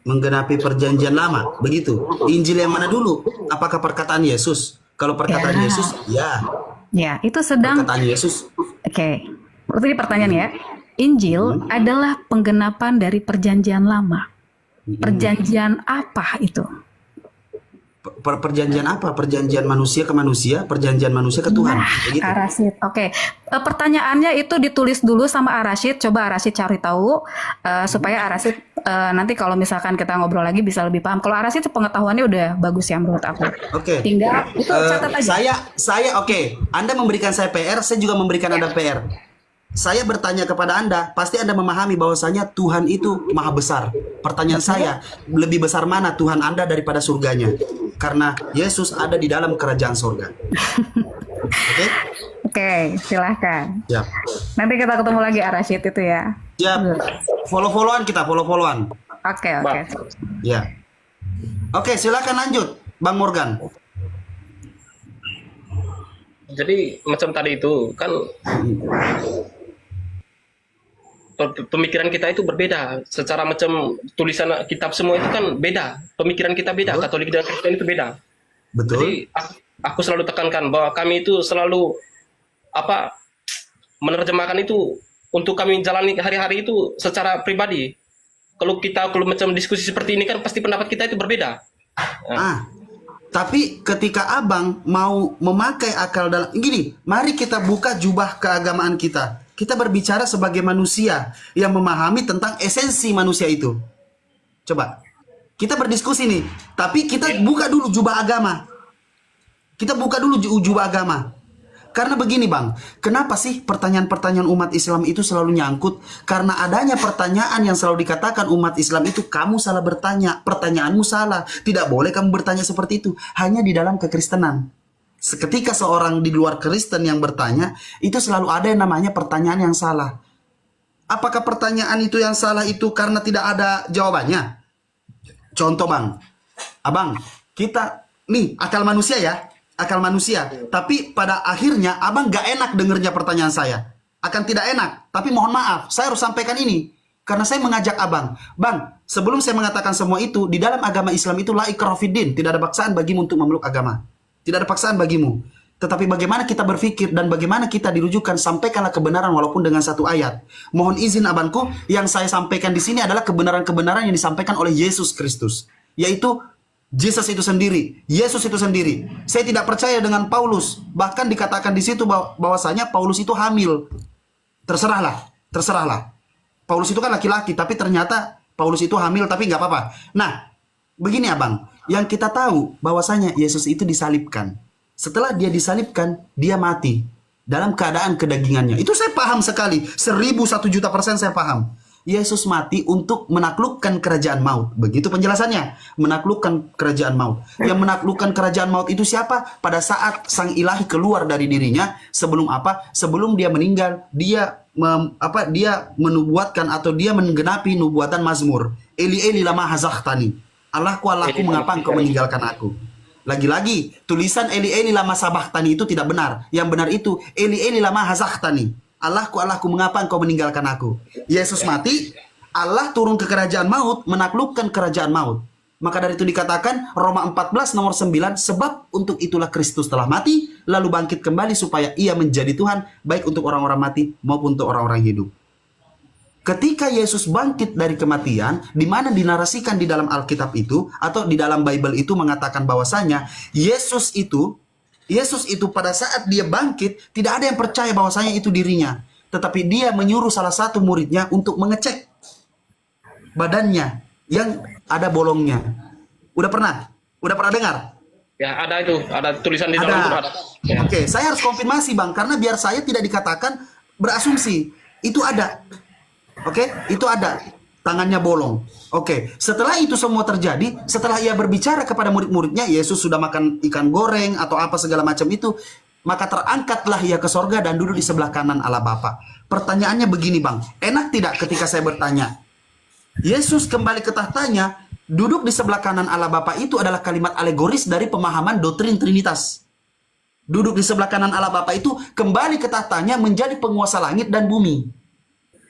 Menggenapi perjanjian lama, begitu. Injil yang mana dulu? Apakah perkataan Yesus? Kalau perkataan Yesus, ya. Ya, itu sedang. Perkataan Yesus. Oke. Berarti pertanyaan ya. Injil adalah penggenapan dari perjanjian lama. Perjanjian apa itu? Perjanjian apa? Perjanjian manusia ke manusia, perjanjian manusia ke Tuhan. Begitu. Ar-Rasyid. Oke. Pertanyaannya itu ditulis dulu sama Ar-Rasyid. Coba Ar-Rasyid cari tahu supaya Ar-Rasyid nanti kalau misalkan kita ngobrol lagi bisa lebih paham. Kalau Ar-Rasyid pengetahuannya udah bagus ya menurut aku. Oke. Tinggal itu catat aja. Saya oke. Anda memberikan saya PR, saya juga memberikan Anda PR. Saya bertanya kepada Anda, pasti Anda memahami bahwasanya Tuhan itu maha besar. Pertanyaan saya, lebih besar mana Tuhan Anda daripada surganya? Karena Yesus ada di dalam kerajaan surga. Oke? Oke, silahkan. Siap. Nanti kita ketemu lagi Ar-Rasyid itu ya. Siap. Follow-followan kita, follow-followan. Oke. Ya. Oke, silakan lanjut, Bang Morgan. Jadi macam tadi itu kan pemikiran kita itu berbeda. Secara macam tulisan kitab semua itu kan beda. Pemikiran kita beda. Katolik dan Kristen itu beda. Betul. Jadi aku selalu tekankan bahwa kami itu selalu menerjemahkan itu untuk kami jalani hari-hari itu secara pribadi. Kalau macam diskusi seperti ini kan pasti pendapat kita itu berbeda. Tapi ketika abang mau memakai akal dalam gini, mari kita buka jubah keagamaan kita. Kita berbicara sebagai manusia yang memahami tentang esensi manusia itu. Coba, kita berdiskusi nih, tapi kita buka dulu jubah agama. Kita buka dulu jubah agama. Karena begini bang, kenapa sih pertanyaan-pertanyaan umat Islam itu selalu nyangkut? Karena adanya pertanyaan yang selalu dikatakan umat Islam itu, kamu salah bertanya, pertanyaanmu salah. Tidak boleh kamu bertanya seperti itu, hanya di dalam kekristenan. Seketika seorang di luar Kristen yang bertanya, itu selalu ada yang namanya pertanyaan yang salah. Apakah pertanyaan itu yang salah itu karena tidak ada jawabannya? Contoh bang, abang, kita nih akal manusia ya, akal manusia. Tapi pada akhirnya abang gak enak dengernya pertanyaan saya. Akan tidak enak, tapi mohon maaf, saya harus sampaikan ini. Karena saya mengajak abang, bang, sebelum saya mengatakan semua itu, di dalam agama Islam itu la ikraha fiddin, tidak ada paksaan bagimu untuk memeluk agama. Tidak ada paksaan bagimu. Tetapi bagaimana kita berpikir dan bagaimana kita dirujukan, sampaikanlah kebenaran walaupun dengan satu ayat. Mohon izin abangku, yang saya sampaikan di sini adalah kebenaran-kebenaran yang disampaikan oleh Yesus Kristus, yaitu Yesus itu sendiri, Yesus itu sendiri. Saya tidak percaya dengan Paulus. Bahkan dikatakan di situ bahwasanya Paulus itu hamil. Terserahlah, terserahlah. Paulus itu kan laki-laki, tapi ternyata Paulus itu hamil, tapi nggak apa-apa. Nah, begini abang, yang kita tahu bahwasanya Yesus itu disalibkan. Setelah dia disalibkan, dia mati dalam keadaan kedagingannya. Itu saya paham sekali, 1000-1.000.000% saya paham. Yesus mati untuk menaklukkan kerajaan maut. Begitu penjelasannya, menaklukkan kerajaan maut. Yang menaklukkan kerajaan maut itu siapa? Pada saat sang ilahi keluar dari dirinya, sebelum apa? Sebelum dia meninggal, dia dia menubuatkan atau dia menggenapi nubuatan Mazmur. Eli Eli lama hazaqtani. Allahku, mengapa engkau meninggalkan aku? Lagi-lagi, tulisan Eli Eli lama sabahtani itu tidak benar. Yang benar itu Eli Eli lama hazaqtani. Allahku, mengapa engkau meninggalkan aku? Yesus mati, Allah turun ke kerajaan maut, menaklukkan kerajaan maut. Maka dari itu dikatakan Roma 14 nomor 9, sebab untuk itulah Kristus telah mati, lalu bangkit kembali supaya ia menjadi Tuhan, baik untuk orang-orang mati maupun untuk orang-orang hidup. Ketika Yesus bangkit dari kematian, di mana dinarasikan di dalam Alkitab itu, atau di dalam Bible itu mengatakan bahwasanya Yesus itu pada saat dia bangkit, tidak ada yang percaya bahwasanya itu dirinya. Tetapi dia menyuruh salah satu muridnya untuk mengecek badannya yang ada bolongnya. Udah pernah dengar? Ya, ada itu, ada tulisan di dalam Quran. Ya. Oke, saya harus konfirmasi bang, karena biar saya tidak dikatakan berasumsi. Itu ada. Oke, itu ada. Tangannya bolong. Oke, setelah itu semua terjadi, setelah ia berbicara kepada murid-muridnya, Yesus sudah makan ikan goreng atau apa segala macam itu, maka terangkatlah ia ke sorga dan duduk di sebelah kanan Allah Bapa. Pertanyaannya begini bang, enak tidak ketika saya bertanya, Yesus kembali ke tahtanya, duduk di sebelah kanan Allah Bapa itu adalah kalimat alegoris dari pemahaman doktrin Trinitas. Duduk di sebelah kanan Allah Bapa itu kembali ke tahtanya menjadi penguasa langit dan bumi.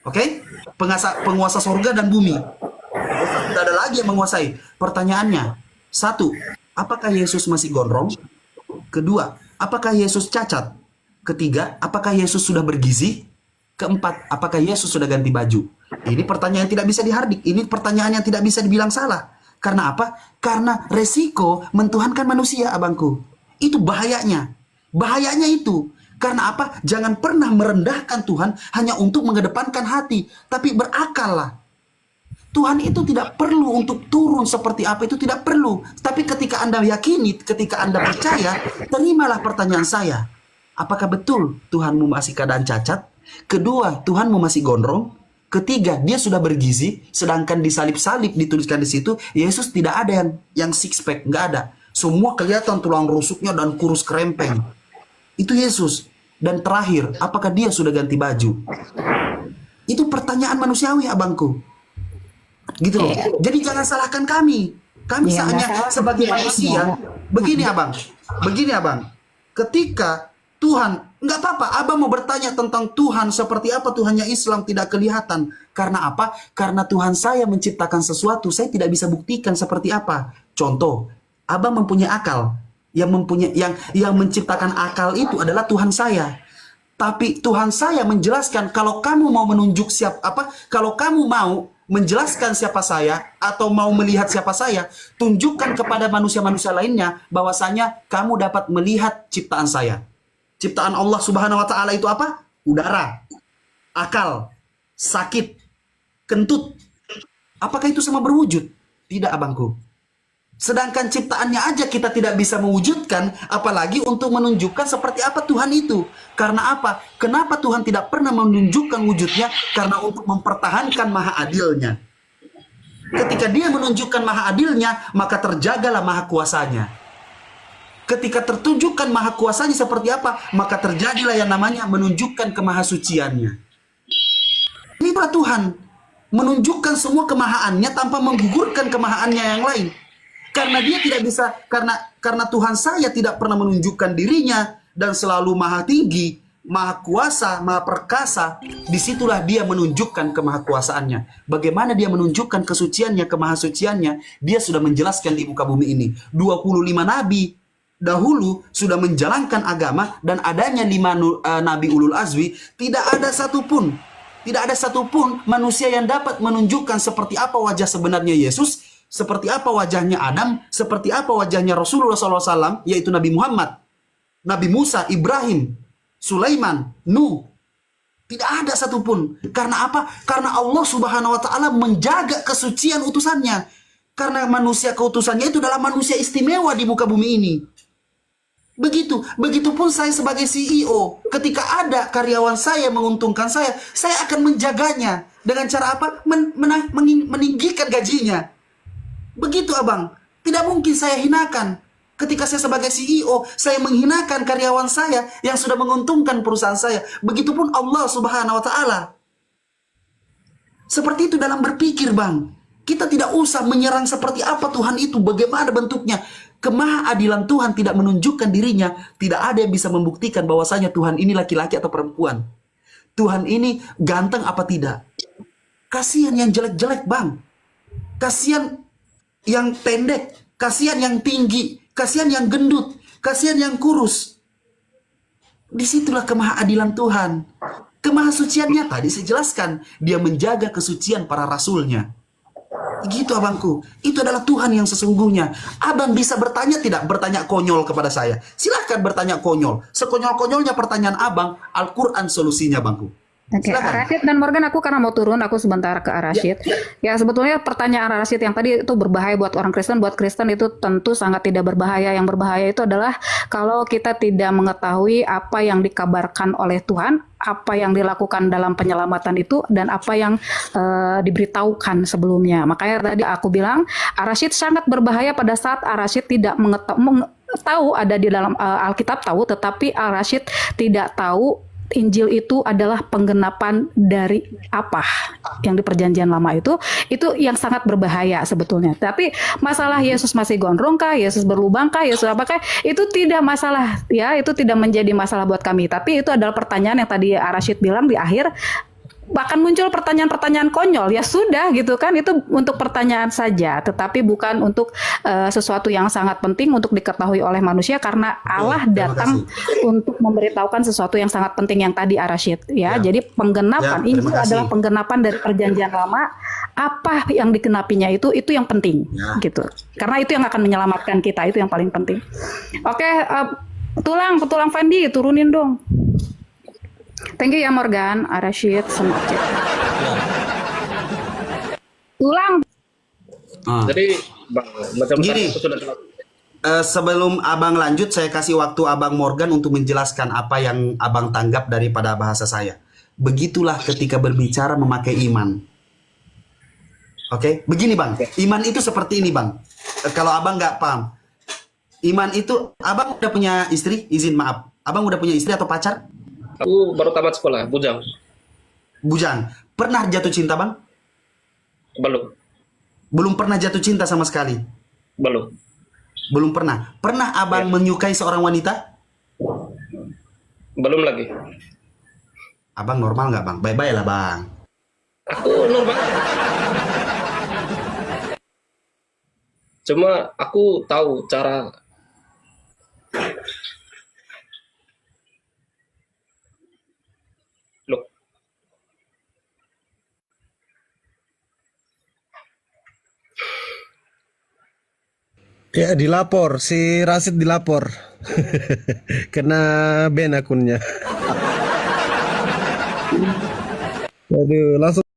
Oke? Penguasa sorga dan bumi. Tidak ada lagi yang menguasai. Pertanyaannya, satu, apakah Yesus masih gondrong? Kedua, apakah Yesus cacat? Ketiga, apakah Yesus sudah bergizi? Keempat, apakah Yesus sudah ganti baju? Ini pertanyaan yang tidak bisa dihardik. Ini pertanyaan yang tidak bisa dibilang salah. Karena apa? Karena resiko mentuhankan manusia, abangku. Itu bahayanya. Bahayanya itu. Karena apa? Jangan pernah merendahkan Tuhan hanya untuk mengedepankan hati. Tapi berakallah. Tuhan itu tidak perlu untuk turun seperti apa, itu tidak perlu. Tapi ketika Anda yakini, ketika Anda percaya, terimalah pertanyaan saya. Apakah betul Tuhanmu masih keadaan cacat? Kedua, Tuhanmu masih gondrong? Ketiga, dia sudah bergizi, sedangkan di salib-salib dituliskan di situ, Yesus tidak ada yang six pack, nggak ada. Semua kelihatan tulang rusuknya dan kurus kerempeng. Itu Yesus. Dan terakhir, apakah dia sudah ganti baju? Itu pertanyaan manusiawi, abangku. Gitu loh. Jadi jangan salahkan kami. Kami hanya sebagai manusia. Begini abang. Ketika Tuhan Nggak apa-apa, abang mau bertanya tentang Tuhan seperti apa Tuhannya Islam tidak kelihatan. Karena apa? Karena Tuhan saya menciptakan sesuatu, saya tidak bisa buktikan seperti apa. Contoh, abang mempunyai akal. Yang menciptakan akal itu adalah Tuhan saya. Tapi Tuhan saya menjelaskan kalau kamu mau menunjuk kalau kamu mau menjelaskan siapa saya atau mau melihat siapa saya, tunjukkan kepada manusia-manusia lainnya bahwasanya kamu dapat melihat ciptaan saya. Ciptaan Allah Subhanahu wa taala itu apa? Udara, akal, sakit, kentut. Apakah itu semua berwujud? Tidak, abangku. Sedangkan ciptaannya aja kita tidak bisa mewujudkan, apalagi untuk menunjukkan seperti apa Tuhan itu. Karena apa? Kenapa Tuhan tidak pernah menunjukkan wujudnya? Karena untuk mempertahankan maha adilnya. Ketika dia menunjukkan maha adilnya, maka terjagalah maha kuasanya. Ketika tertunjukkan maha kuasanya seperti apa, maka terjadilah yang namanya menunjukkan kemahasuciannya. Inilah Tuhan, menunjukkan semua kemahaannya tanpa menggugurkan kemahaannya yang lain. Karena dia tidak bisa, karena Tuhan saya tidak pernah menunjukkan dirinya dan selalu maha tinggi, maha kuasa, maha perkasa. Disitulah dia menunjukkan kemahakuasaannya. Bagaimana dia menunjukkan kesuciannya, kemahasuciannya, dia sudah menjelaskan di muka bumi ini. 25 nabi dahulu sudah menjalankan agama, dan adanya 5 nabi ulul azmi, tidak ada satupun manusia yang dapat menunjukkan seperti apa wajah sebenarnya Yesus, seperti apa wajahnya Adam, seperti apa wajahnya Rasulullah SAW, yaitu Nabi Muhammad, Nabi Musa, Ibrahim, Sulaiman, Nuh. Tidak ada satupun. Karena apa? Karena Allah Subhanahu wa taala menjaga kesucian utusannya. Karena manusia keutusannya itu adalah manusia istimewa di muka bumi ini. Begitupun saya sebagai CEO. Ketika ada karyawan saya menguntungkan saya akan menjaganya. Dengan cara apa? Meninggikan gajinya. Begitu, abang. Tidak mungkin saya hinakan. Ketika saya sebagai CEO, saya menghinakan karyawan saya yang sudah menguntungkan perusahaan saya. Begitupun Allah Subhanahu wa taala. Seperti itu dalam berpikir, bang. Kita tidak usah menyerang seperti apa Tuhan itu, bagaimana bentuknya. Kemahaadilan Tuhan tidak menunjukkan dirinya. Tidak ada yang bisa membuktikan bahwasanya Tuhan ini laki-laki atau perempuan. Tuhan ini ganteng apa tidak. Kasihan yang jelek-jelek, bang. Kasihan yang pendek, kasihan yang tinggi, kasihan yang gendut, kasihan yang kurus. Disitulah kemahaadilan Tuhan. Kemahasuciannya tadi saya jelaskan, dia menjaga kesucian para rasulnya. Gitu, abangku. Itu adalah Tuhan yang sesungguhnya. Abang bisa bertanya tidak? Bertanya konyol kepada saya. Silahkan bertanya konyol. Sekonyol-konyolnya pertanyaan abang, Al-Quran solusinya, bangku. Oke, Rashid dan Morgan, aku karena mau turun, aku sebentar ke Rashid. Ya, sebetulnya pertanyaan Rashid yang tadi itu berbahaya buat orang Kristen. Buat Kristen itu tentu sangat tidak berbahaya. Yang berbahaya itu adalah kalau kita tidak mengetahui apa yang dikabarkan oleh Tuhan, apa yang dilakukan dalam penyelamatan itu, dan apa yang diberitahukan sebelumnya. Makanya tadi aku bilang, Rashid sangat berbahaya pada saat Rashid tidak tahu ada di dalam Alkitab, tahu, tetapi Rashid tidak tahu Injil itu adalah penggenapan dari apa yang di perjanjian lama itu yang sangat berbahaya sebetulnya. Tapi masalah Yesus masih gondrong kah, Yesus berlubang kah, Yesus apakah, itu tidak masalah ya, itu tidak menjadi masalah buat kami. Tapi itu adalah pertanyaan yang tadi Rashid bilang di akhir, bahkan muncul pertanyaan-pertanyaan konyol, ya sudah gitu kan, itu untuk pertanyaan saja, tetapi bukan untuk sesuatu yang sangat penting untuk diketahui oleh manusia, karena Allah datang untuk memberitahukan sesuatu yang sangat penting yang tadi Rashid ya. Jadi penggenapan ini adalah penggenapan dari perjanjian lama, apa yang dikenapinya itu yang penting gitu, karena itu yang akan menyelamatkan kita, itu yang paling penting. Oke, petulang Fendi turunin dong. Thank you ya Morgan, Rashid, semuanya. Tulang. Jadi, bang, macam gini, sebelum abang lanjut, saya kasih waktu abang Morgan untuk menjelaskan apa yang abang tanggap daripada bahasa saya. Begitulah ketika berbicara memakai iman. Oke, begini bang, iman itu seperti ini bang. Kalau abang nggak paham, iman itu, abang udah punya istri, izin maaf, abang udah punya istri atau pacar? Aku baru tamat sekolah, bujang. Bujang. Pernah jatuh cinta, bang? Belum. Belum pernah jatuh cinta sama sekali? Belum. Belum pernah. Pernah abang menyukai seorang wanita? Belum lagi. Abang normal nggak bang? Bye-bye lah bang. Aku normal. Cuma aku tahu cara. Loh. Ya dilapor, si Rasid dilapor. Kena ban akunnya. Aduh, langsung